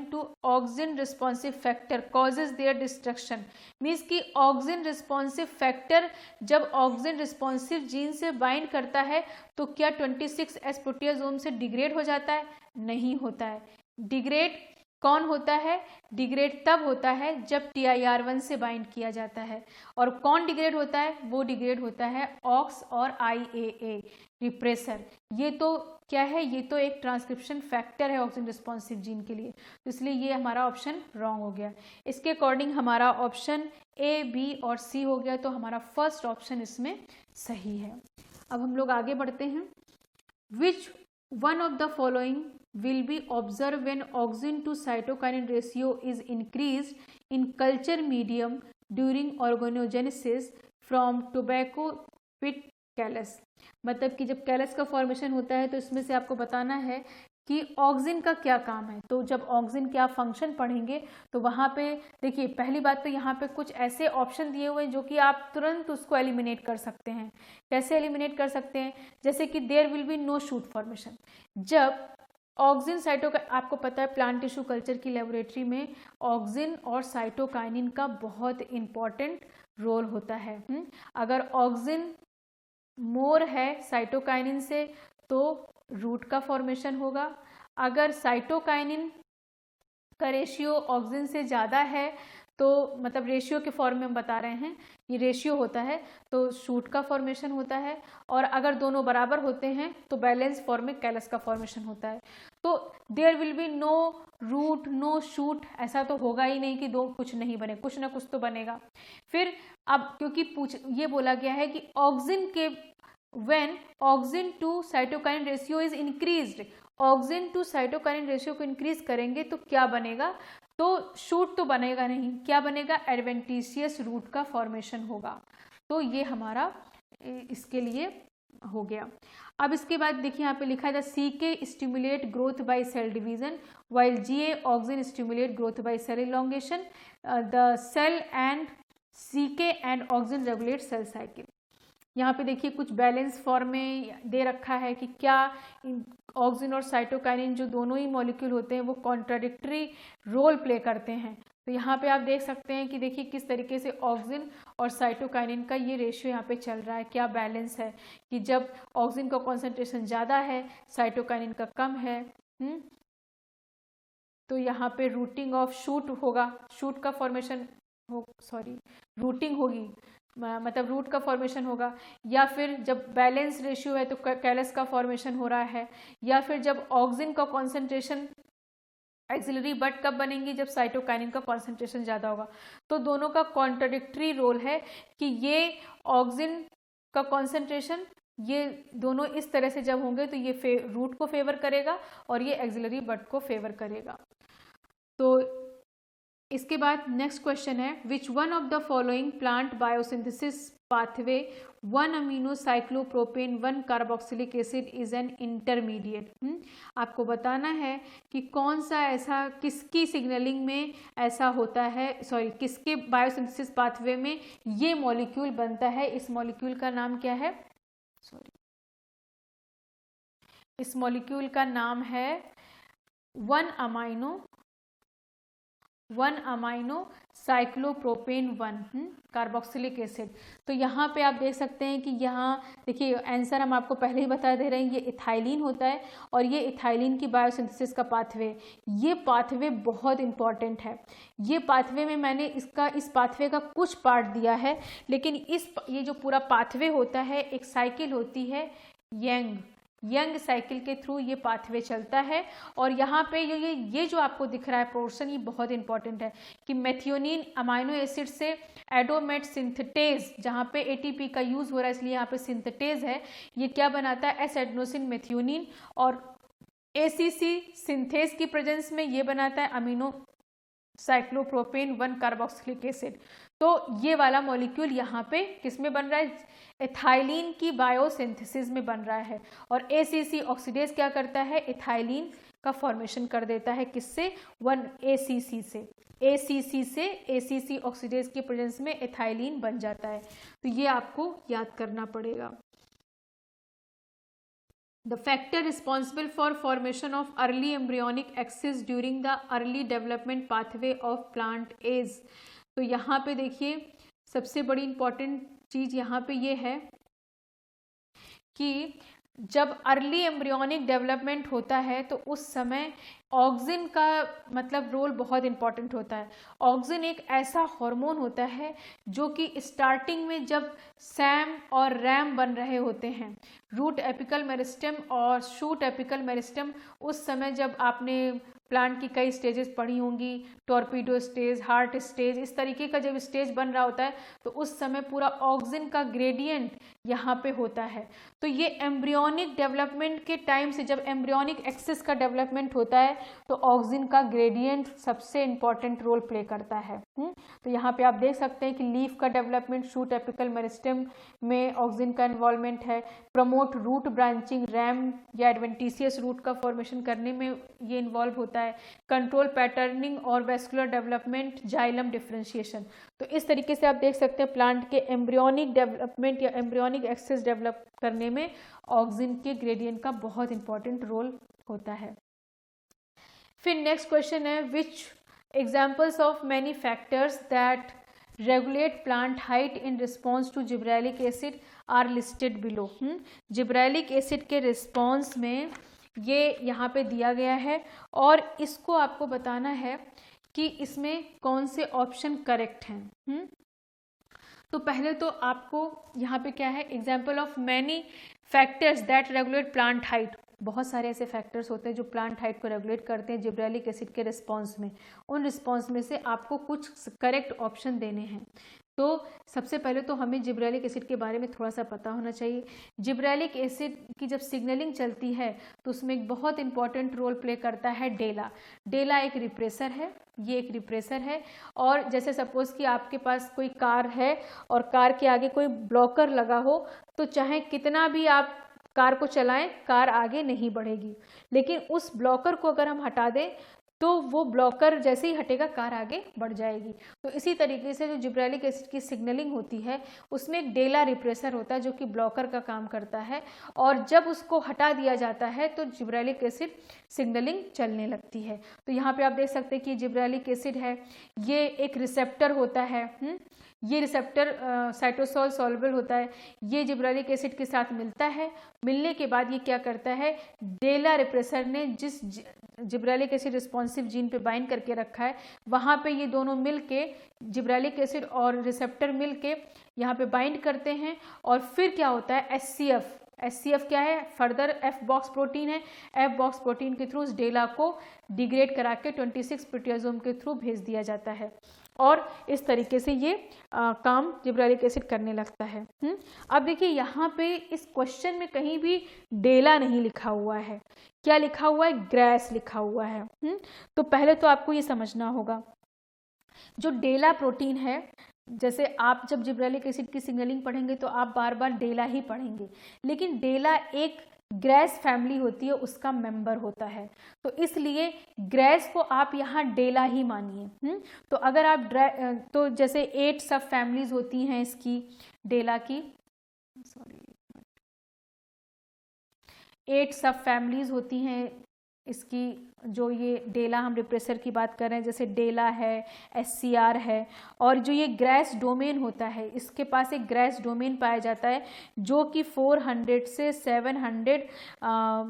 to auxin responsive factor causes their destruction, means कि ऑक्सिन रिस्पॉन्सिव फैक्टर जब ऑक्सिन रिस्पॉन्सिव जीन से बाइंड करता है तो क्या 26S प्रोटियासोम से डिग्रेड हो जाता है, नहीं होता है। डिग्रेड कौन होता है, डिग्रेड तब होता है जब TIR1 से बाइंड किया जाता है, और कौन डिग्रेड होता है, वो डिग्रेड होता है ऑक्स और IAA रिप्रेसर। ये तो क्या है, ये तो एक ट्रांसक्रिप्शन फैक्टर है ऑक्सिन रिस्पॉन्सिव जीन के लिए, तो इसलिए ये हमारा ऑप्शन रॉन्ग हो गया। इसके अकॉर्डिंग हमारा ऑप्शन A, B और C हो गया, तो हमारा फर्स्ट ऑप्शन इसमें सही है। अब हम लोग आगे बढ़ते हैं। विच one of the following will be observed when auxin to cytokinin ratio is increased in culture medium during organogenesis from tobacco pit callus। मतलब कि जब कैलस का फॉर्मेशन होता है तो इसमें से आपको बताना है कि ऑक्सिन का क्या काम है। तो जब ऑक्सिन क्या फंक्शन पढ़ेंगे तो वहाँ पे देखिए, पहली बात तो यहाँ पे कुछ ऐसे ऑप्शन दिए हुए हैं जो कि आप तुरंत उसको एलिमिनेट कर सकते हैं। कैसे एलिमिनेट कर सकते हैं, जैसे कि there will be no shoot formation. जब ऑक्सिन आपको पता है प्लांट टिश्यू कल्चर की लेबोरेटरी में ऑक्सिन और साइटोकाइनिन का बहुत इंपॉर्टेंट रोल होता है। अगर ऑक्सिन मोर है साइटोकाइनिन से तो रूट का फॉर्मेशन होगा। अगर साइटोकाइनिन का रेशियो ऑक्सिन से ज़्यादा है तो मतलब रेशियो के फॉर्म में हम बता रहे हैं, ये रेशियो होता है तो शूट का फॉर्मेशन होता है, और अगर दोनों बराबर होते हैं तो बैलेंस फॉर्म में कैलस का फॉर्मेशन होता है। तो there will be no root no shoot, ऐसा तो होगा ही नहीं कि दो कुछ नहीं बने, कुछ ना कुछ तो बनेगा। फिर अब क्योंकि ये बोला गया है कि ऑक्सिन के when auxin to cytokinin ratio is increased, auxin to cytokinin ratio को इंक्रीज करेंगे तो क्या बनेगा, तो शूट तो बनेगा नहीं, क्या बनेगा, एडवेंटिशियस रूट का फॉर्मेशन होगा। तो ये हमारा इसके लिए हो गया। अब इसके बाद देखिए यहाँ पे लिखा है the CK stimulate growth by cell division while GA auxin stimulate growth by cell elongation, the cell and CK and auxin regulate cell cycle. यहाँ पे देखिए कुछ बैलेंस फॉर्म में दे रखा है कि क्या ऑक्सिन और साइटोकाइनिन जो दोनों ही मॉलिक्यूल होते हैं वो कॉन्ट्राडिक्टरी रोल प्ले करते हैं। तो यहाँ पे आप देख सकते हैं कि देखिए किस तरीके से ऑक्सिन और साइटोकाइनिन का ये रेशियो यहाँ पे चल रहा है, क्या बैलेंस है कि जब ऑक्सिन का कॉन्सेंट्रेशन ज़्यादा है, साइटोकाइनिन का कम है। तो यहाँ पे रूटिंग ऑफ शूट होगा, शूट का फॉर्मेशन रूटिंग होगी, मतलब रूट का फॉर्मेशन होगा, या फिर जब बैलेंस रेशियो है तो कैलस का फॉर्मेशन हो रहा है, या फिर जब ऑक्सिन का कॉन्सेंट्रेशन एक्सिलरी बट कब बनेंगी, जब साइटोकाइनिन का कॉन्सेंट्रेशन ज़्यादा होगा। तो दोनों का कॉन्ट्राडिक्टरी रोल है कि ये ऑक्सिन का कॉन्सेंट्रेशन ये दोनों इस तरह से जब होंगे तो ये रूट को फेवर करेगा और ये एक्सिलरी बट को फेवर करेगा। तो इसके बाद नेक्स्ट क्वेश्चन है which one of the following plant biosynthesis pathway 1 amino cyclopropane 1 carboxylic acid is an intermediate. आपको बताना है कि कौन सा ऐसा किसकी सिग्नलिंग में ऐसा होता है, किसके बायोसिंथेसिस पाथवे में ये मॉलिक्यूल बनता है। इस मॉलिक्यूल का नाम क्या है, इस मॉलिक्यूल का नाम है 1 अमाइनो साइक्लोप्रोपेन 1 कार्बोक्सिलिक एसिड। तो यहाँ पे आप देख सकते हैं कि यहाँ देखिए आंसर हम आपको पहले ही बता दे रहे हैं, ये इथाइलिन होता है और ये इथाइलिन की बायोसिंथेसिस का पाथवे, ये पाथवे बहुत इंपॉर्टेंट है। ये पाथवे में मैंने इस पाथवे का कुछ पार्ट दिया है, लेकिन ये जो पूरा पाथवे होता है एक साइकिल होती है यंग साइकिल के थ्रू ये पाथवे चलता है। और यहाँ पे ये जो आपको दिख रहा है पोर्शन, ये बहुत इंपॉर्टेंट है कि मेथियोनिन अमाइनो एसिड से एडोमेट सिंथेटेज, जहाँ पे ATP का यूज हो रहा है इसलिए यहाँ पे सिंथेटेज है, ये क्या बनाता है एस एडेनोसिन मेथियोनिन, और ACC सिंथेज की प्रेजेंस में ये बनाता है अमीनो साइक्लोप्रोपेन 1 कार्बोक्सिलिक एसिड। तो ये वाला मॉलिक्यूल यहाँ पे किसमें बन रहा है, एथाइलिन की बायोसिंथेसिस में बन रहा है। और ACC ऑक्सीडेज क्या करता है, एथाइलिन का फॉर्मेशन कर देता है, किससे 1-ACC से, ACC से ACC ऑक्सीडेज की प्रेजेंस में एथाइलिन बन जाता है। तो ये आपको याद करना पड़ेगा। The factor responsible for formation of early embryonic axis during the early development pathway of plant is। तो यहाँ पे देखिए सबसे बड़ी इंपॉर्टेंट चीज यहाँ पे ये है कि जब अर्ली एम्ब्रियोनिक डेवलपमेंट होता है तो उस समय ऑक्सिन का मतलब रोल बहुत इंपॉर्टेंट होता है। ऑक्सिन एक ऐसा हार्मोन होता है जो कि स्टार्टिंग में जब सैम और रैम बन रहे होते हैं, रूट एपिकल मेरिस्टेम और शूट एपिकल मेरिस्टेम, उस समय जब आपने प्लांट की कई स्टेजेस पढ़ी होंगी, टॉर्पीडो स्टेज, हार्ट स्टेज, इस तरीके का जब स्टेज बन रहा होता है तो उस समय पूरा ऑक्सिन का ग्रेडियंट यहाँ पे होता है। तो ये एम्ब्रियोनिक डेवलपमेंट के टाइम से, जब एम्ब्रियोनिक एक्सिस का डेवलपमेंट होता है तो ऑक्सिन का ग्रेडियंट सबसे इंपॉर्टेंट रोल प्ले करता है। तो यहाँ पे आप देख सकते हैं कि लीफ का डेवलपमेंट, शूट एपिकल मेरिस्टेम में ऑक्सिन का इन्वॉल्वमेंट है, प्रमोट रूट ब्रांचिंग, रैम या एडवेंटिशियस रूट का फॉर्मेशन करने में ये इन्वॉल्व होता है, कंट्रोल पैटर्निंग और वेस्कुलर डेवलपमेंट, जाइलम डिफरेंशिएशन। तो इस तरीके से आप देख सकते हैं प्लांट के एम्ब्रियोनिक डेवलपमेंट या एम्ब्रियोनिक एक्सिस डेवलप करने में ऑक्सिन के ग्रेडियंट का बहुत इंपॉर्टेंट रोल होता है। फिर नेक्स्ट क्वेश्चन है which examples of many factors that regulate plant height in response to gibberellic acid are listed below. Gibberellic acid के रिस्पॉन्स में ये यहाँ पे दिया गया है और इसको आपको बताना है कि इसमें कौन से ऑप्शन करेक्ट हैं। तो पहले तो आपको यहाँ पे क्या है, example of many factors that regulate plant height. बहुत सारे ऐसे फैक्टर्स होते हैं जो प्लांट हाइट को रेगुलेट करते हैं जिब्रेलिक एसिड के रिस्पॉन्स में। उन रिस्पॉन्स में से आपको कुछ करेक्ट ऑप्शन देने हैं। तो सबसे पहले तो हमें जिब्रेलिक एसिड के बारे में थोड़ा सा पता होना चाहिए। जिब्रेलिक एसिड की जब सिग्नलिंग चलती है तो उसमें एक बहुत इंपॉर्टेंट रोल प्ले करता है डेला। डेला एक रिप्रेसर है, ये एक रिप्रेसर है। और जैसे सपोज कि आपके पास कोई कार है और कार के आगे कोई ब्लॉकर लगा हो, तो चाहे कितना भी आप कार को चलाएं, कार आगे नहीं बढ़ेगी। लेकिन उस ब्लॉकर को अगर हम हटा दें तो वो ब्लॉकर जैसे ही हटेगा कार आगे बढ़ जाएगी। तो इसी तरीके से जो जिब्रेलिक एसिड की सिग्नलिंग होती है उसमें एक डेला रिप्रेसर होता है जो कि ब्लॉकर का काम करता है, और जब उसको हटा दिया जाता है तो जिब्रेलिक एसिड सिग्नलिंग चलने लगती है। तो यहाँ पे आप देख सकते हैं कि जिब्रेलिक एसिड है, ये एक रिसेप्टर होता है। ये रिसेप्टर साइटोसोल सॉल्युबल होता है, ये जिब्रेलिक एसिड के साथ मिलता है। मिलने के बाद ये क्या करता है, डेला रिप्रेसर ने जिस जिब्रेलिक एसिड रिस्पॉन्सिव जीन पे बाइंड करके रखा है वहाँ पे ये दोनों मिलके, जिब्रेलिक एसिड और रिसेप्टर मिलके यहाँ पे बाइंड करते हैं। और फिर क्या होता है, SCF क्या है, फर्दर F बॉक्स प्रोटीन है। F बॉक्स प्रोटीन के थ्रू उस डेला को डिग्रेड करा के 26 प्रोटियोसोम के थ्रू भेज दिया जाता है, और इस तरीके से ये काम जिब्रेलिक एसिड करने लगता है। अब देखिए यहाँ पे इस क्वेश्चन में कहीं भी डेला नहीं लिखा हुआ है, क्या लिखा हुआ है, ग्रेस लिखा हुआ है। तो पहले तो आपको ये समझना होगा, जो डेला प्रोटीन है, जैसे आप जब जिब्रेलिक एसिड की सिग्नलिंग पढ़ेंगे तो आप बार बार डेला ही पढ़ेंगे, लेकिन डेला एक ग्रेस फैमिली होती है, उसका मेंबर होता है, तो इसलिए ग्रेस को आप यहाँ डेला ही मानिए। तो अगर आप तो जैसे 8 सब फैमिलीज होती हैं इसकी, डेला की 8 सब फैमिलीज होती हैं इसकी, जो ये डेला हम रिप्रेसर की बात कर रहे हैं, जैसे डेला है, SCR है। और जो ये ग्रेस डोमेन होता है, इसके पास एक ग्रेस डोमेन पाया जाता है जो कि 400 से 700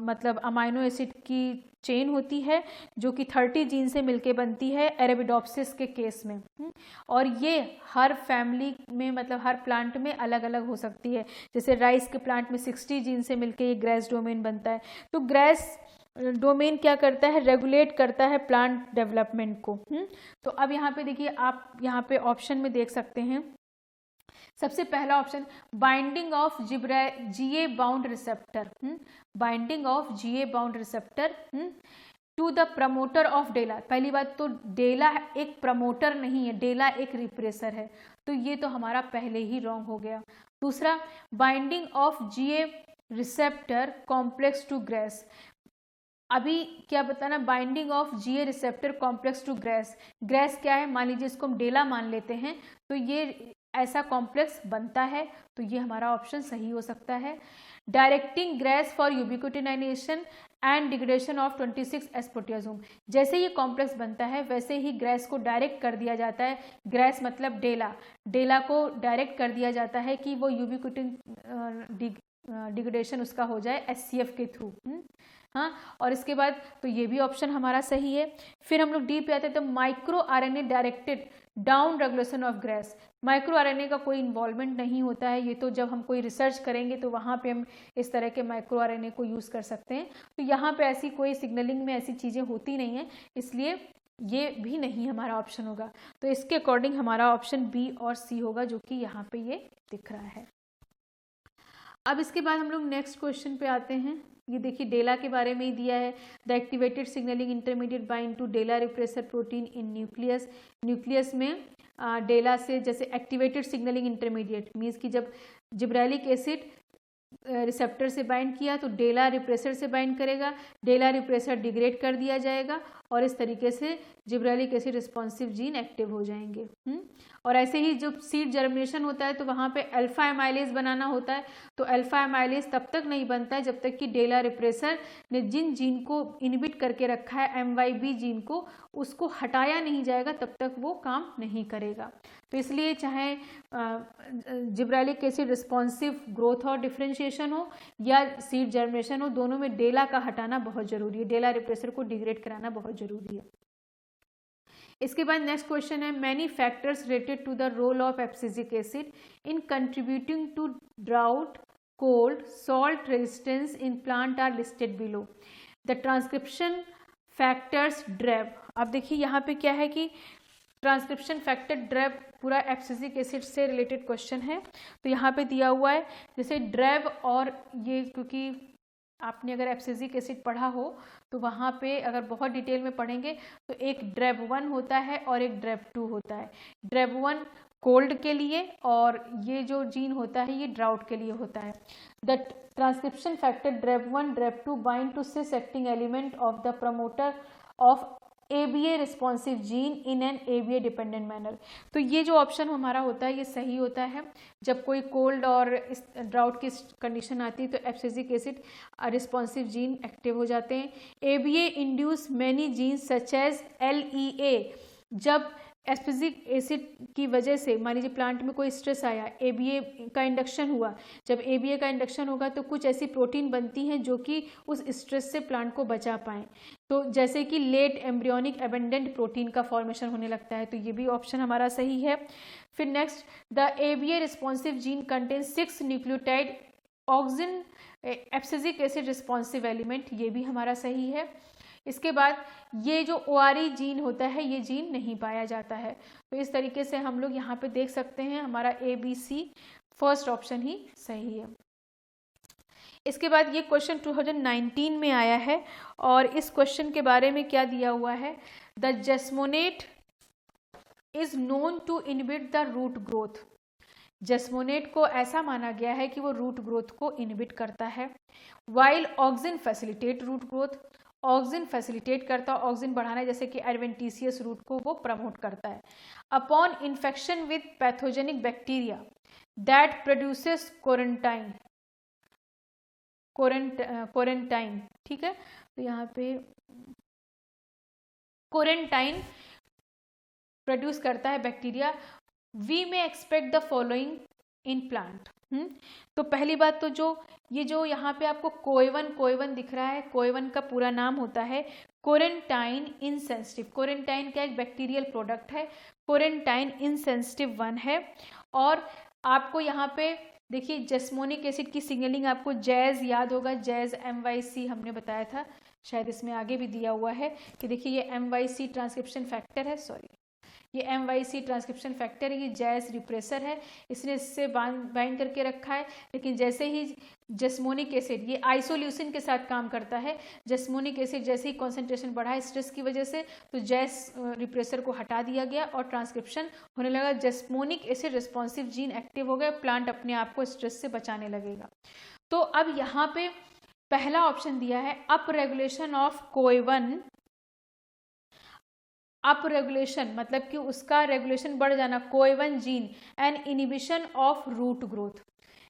मतलब अमाइनो एसिड की चेन होती है, जो कि 30 जीन से मिलके बनती है अरेबिडोप्सिस के केस में। और ये हर फैमिली में, मतलब हर प्लांट में अलग अलग हो सकती है। जैसे राइस के प्लांट में 60 जीन से मिलके ये ग्रेस डोमेन बनता है। तो ग्रेस डोमेन क्या करता है, रेगुलेट करता है प्लांट डेवलपमेंट को। तो अब यहाँ पे देखिए, आप यहाँ पे ऑप्शन में देख सकते हैं, सबसे पहला option binding of GA bound receptor, binding of GA bound receptor to the promoter of DELLA. पहली बात तो डेला एक प्रमोटर नहीं है, डेला एक रिप्रेसर है, तो ये तो हमारा पहले ही रॉन्ग हो गया। दूसरा, binding of GA receptor complex to grace. अभी क्या बताना, binding of GA receptor complex to grace. Grace क्या है, मान लीजिए इसको हम डेला मान लेते हैं, तो ये ऐसा कॉम्प्लेक्स बनता है, तो ये हमारा ऑप्शन सही हो सकता है। Directing grace for ubiquitinization and degradation of 26S proteasome. जैसे ये कॉम्प्लेक्स बनता है वैसे ही ग्रेस को डायरेक्ट कर दिया जाता है। ग्रेस मतलब डेला, डेला को डायरेक्ट कर दिया जाता है कि वो यूबिक्विटिन डिग्रेडेशन उसका हो जाए SCF के थ्रू। हाँ, और इसके बाद तो ये भी ऑप्शन हमारा सही है। फिर हम लोग डी पे आते हैं, तो micro RNA directed down regulation of grace. Micro RNA का कोई इन्वॉल्वमेंट नहीं होता है, ये तो जब हम कोई रिसर्च करेंगे तो वहाँ पे हम इस तरह के माइक्रो RNA को यूज़ कर सकते हैं। तो यहाँ पे ऐसी कोई सिग्नलिंग में ऐसी चीज़ें होती नहीं है, इसलिए ये भी नहीं हमारा ऑप्शन होगा। तो इसके अकॉर्डिंग हमारा ऑप्शन B और C होगा, जो कि यहाँ पे ये दिख रहा है। अब इसके बाद हम लोग नेक्स्ट क्वेश्चन पे आते हैं। ये देखिए डेला के बारे में ही दिया है, the activated signalling intermediate bind to DELLA repressor protein in nucleus. Nucleus में डेला से, जैसे एक्टिवेटेड सिग्नलिंग इंटरमीडिएट मीन्स कि जब जिब्रेलिक एसिड रिसेप्टर से बाइंड किया तो डेला रिप्रेसर से बाइंड करेगा, डेला रिप्रेसर डिग्रेड कर दिया जाएगा, और इस तरीके से gibberellic acid responsive gene active हो जाएंगे। और ऐसे ही जब सीड जर्मिनेशन होता है तो वहाँ पे अल्फा एमाइलेज बनाना होता है, तो अल्फा एमाइलेज तब तक नहीं बनता है जब तक कि डेला रिप्रेसर ने जिन जीन को इनहिबिट करके रखा है, MYB जीन को, उसको हटाया नहीं जाएगा, तब तक वो काम नहीं करेगा। तो इसलिए चाहे जिब्रेलिक एसिड रिस्पॉन्सिव ग्रोथ और डिफ्रेंशिएशन हो या सीड जर्मिनेशन हो, दोनों में डेला का हटाना बहुत जरूरी है, डेला रिप्रेसर को डिग्रेड कराना बहुत जरूरी है। इसके बाद नेक्स्ट क्वेश्चन है, many factors related to the role of abscisic acid in contributing to drought, cold, salt resistance in plant are listed below. The transcription factors DREB. अब देखिए यहाँ पे क्या है कि ट्रांसक्रिप्शन फैक्टर ड्रेब पूरा एब्सिसिक एसिड से रिलेटेड क्वेश्चन है। तो यहाँ पे दिया हुआ है जैसे ड्रेब, और ये क्योंकि आपने अगर एब्सिसिक एसिड पढ़ा हो तो वहाँ पे अगर बहुत डिटेल में पढ़ेंगे तो एक ड्रेब 1 होता है और एक ड्रेब 2 होता है। ड्रेब 1 कोल्ड के लिए और ये जो जीन होता है ये ड्राउट के लिए होता है। The transcription factor DREB 1 DREB 2 bind to cis acting element of the promoter of ABA responsive gene in an ABA dependent manner. तो ये जो ऑप्शन हमारा होता है ये सही होता है। जब कोई कोल्ड और ड्राउट की कंडीशन आती है तो abscisic acid responsive gene active हो जाते हैं। ABA induce many genes such as LEA। जब एब्सिसिक एसिड की वजह से मान लीजिए प्लांट में कोई स्ट्रेस आया, ABA का इंडक्शन हुआ, जब ABA का इंडक्शन होगा तो कुछ ऐसी प्रोटीन बनती हैं जो कि उस स्ट्रेस से प्लांट को बचा पाएँ। तो जैसे कि लेट एम्ब्रियोनिक एबेंडेंट प्रोटीन का फॉर्मेशन होने लगता है, तो ये भी ऑप्शन हमारा सही है। फिर next, the ABA responsive gene contain 6 nucleotide auxin abscisic acid responsive element, ये भी हमारा सही है। इसके बाद ये जो ORE जीन होता है ये जीन नहीं पाया जाता है। तो इस तरीके से हम लोग यहाँ पे देख सकते हैं हमारा ABC फर्स्ट ऑप्शन ही सही है। इसके बाद ये क्वेश्चन 2019 में आया है और इस क्वेश्चन के बारे में क्या दिया हुआ है, the jasmonate is known to inhibit the root growth. Jasmonate को ऐसा माना गया है कि वो रूट ग्रोथ को इनहिबिट करता है, while auxin facilitate root growth. Auxin facilitate करता है, ऑक्सिन बढ़ाना है, जैसे कि एडवेंटिशियस रूट को वो प्रमोट करता है। Upon infection with pathogenic bacteria that produces quarantine, ठीक है। तो यहाँ पे क्वारंटाइन प्रोड्यूस करता है बैक्टीरिया। वी में expect the following in plant. तो पहली बात तो ये जो यहाँ पे आपको कोएवन दिख रहा है, कोएवन का पूरा नाम होता है क्वारंटाइन इनसेंसिटिव। क्वारंटाइन का एक बैक्टीरियल प्रोडक्ट है, क्वारंटाइन इनसेंसिटिव 1 है। और आपको यहाँ पे देखिए जस्मोनिक एसिड की सिग्नलिंग आपको जैज याद होगा, जैज MYC हमने बताया था, शायद इसमें आगे भी दिया हुआ है कि देखिए ये MYC ट्रांसक्रिप्शन फैक्टर है, ये MYC ट्रांसक्रिप्शन फैक्टर है, ये जैज रिप्रेसर है, इसने इससे बाइंड करके रखा है। लेकिन जैसे ही जस्मोनिक एसिड ये आइसोल्यूसिन के साथ काम करता है, जस्मोनिक एसिड जैसे ही कॉन्सेंट्रेशन बढ़ा है स्ट्रेस की वजह से तो जैज रिप्रेसर को हटा दिया गया और ट्रांसक्रिप्शन होने लगा, जस्मोनिक एसिड रिस्पॉन्सिव जीन एक्टिव हो गया, प्लांट अपने आप को स्ट्रेस से बचाने लगेगा। तो अब यहाँ पे पहला ऑप्शन दिया है up regulation of COI one. Up regulation मतलब कि उसका रेगुलेशन बढ़ जाना, COI one gene and inhibition of root growth.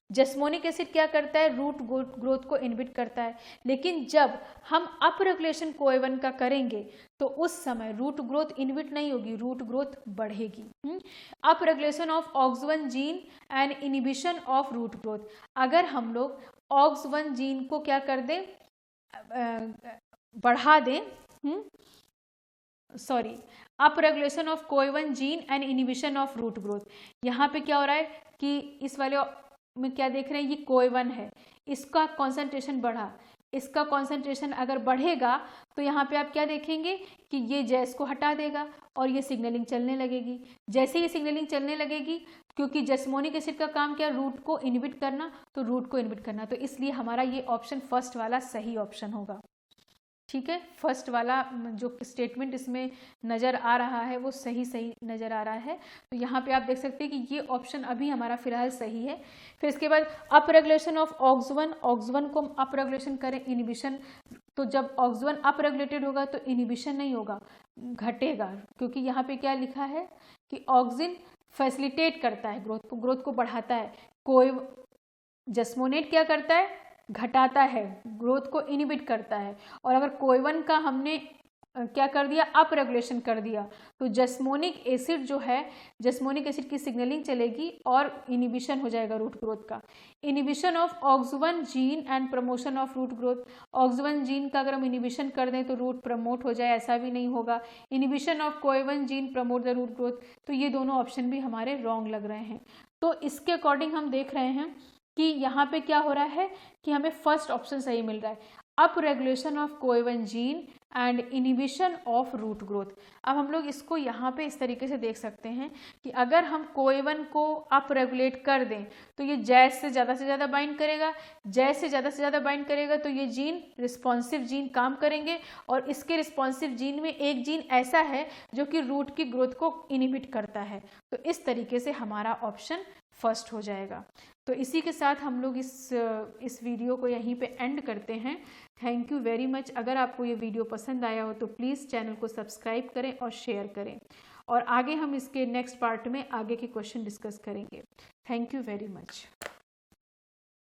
Jasmonic acid क्या करता है, रूट ग्रोथ को इनहिबिट करता है, लेकिन जब हम अप रेगुलेशन कोएवन का करेंगे तो उस समय रूट ग्रोथ इनहिबिट नहीं होगी, रूट ग्रोथ बढ़ेगी। Up regulation of AUX one gene and inhibition of root growth. अगर हम लोग ऑक्स1 जीन को क्या कर दें, बढ़ा दें, up regulation of COI one gene and inhibition of root growth. यहाँ पे क्या हो रहा है कि इस वाले में क्या देख रहे हैं, ये कोएवन है, इसका कॉन्सेंट्रेशन बढ़ा, इसका कॉन्सेंट्रेशन अगर बढ़ेगा तो यहाँ पे आप क्या देखेंगे कि ये जैस को हटा देगा और ये सिग्नलिंग चलने लगेगी। जैसे ये सिग्नलिंग चलने लगेगी, क्योंकि जस्मोनिक एसिड का काम क्या, रूट को इनहिबिट करना, तो रूट को इनहिबिट करना, तो इसलिए हमारा ये ऑप्शन फर्स्ट वाला सही ऑप्शन होगा। ठीक है, फर्स्ट वाला जो स्टेटमेंट इसमें नज़र आ रहा है वो सही नज़र आ रहा है। तो यहाँ पे आप देख सकते हैं कि ये ऑप्शन अभी हमारा फिलहाल सही है। फिर इसके बाद अप रेगुलेशन ऑफ ऑक्स1 को हम अप रेगुलेशन करें, इनहिबिशन, तो जब ऑक्स1 अप रेगुलेटेड होगा तो इनहिबिशन नहीं होगा, घटेगा, क्योंकि यहाँ पे क्या लिखा है कि ऑक्सिन फैसिलिटेट करता है ग्रोथ को बढ़ाता है, कोई जस्मोनेट क्या करता है, घटाता है, ग्रोथ को इनहिबिट करता है। और अगर कोएवन का हमने क्या कर दिया, अप रेगुलेशन कर दिया, तो जस्मोनिक एसिड जो है, जस्मोनिक एसिड की सिग्नलिंग चलेगी और इनहिबिशन हो जाएगा रूट ग्रोथ का। Inhibition of AUX one gene and promotion of root growth. AUX one gene का अगर हम इनहिबिशन कर दें तो रूट प्रमोट हो जाए, ऐसा भी नहीं होगा। Inhibition of COI one gene promote the root growth. तो ये दोनों ऑप्शन भी हमारे रॉन्ग लग रहे हैं। तो इसके अकॉर्डिंग हम देख रहे हैं कि यहाँ पे क्या हो रहा है कि हमें फर्स्ट ऑप्शन सही मिल रहा है, up regulation of COI one gene and inhibition of root growth. अब हम लोग इसको यहाँ पे इस तरीके से देख सकते हैं कि अगर हम कोएवन को अप रेगुलेट कर दें तो ये जैज से ज़्यादा बाइंड करेगा, जैज से ज़्यादा बाइंड करेगा तो ये जीन रिस्पॉन्सिव जीन काम करेंगे, और इसके रिस्पॉन्सिव जीन में एक जीन ऐसा है जो कि रूट की ग्रोथ को इनिबिट करता है। तो इस तरीके से हमारा ऑप्शन फर्स्ट हो जाएगा। तो इसी के साथ हम लोग इस वीडियो को यहीं पे एंड करते हैं। Thank you very much. अगर आपको ये वीडियो पसंद आया हो तो प्लीज़ चैनल को सब्सक्राइब करें और शेयर करें, और आगे हम इसके नेक्स्ट पार्ट में आगे के क्वेश्चन डिस्कस करेंगे। Thank you very much.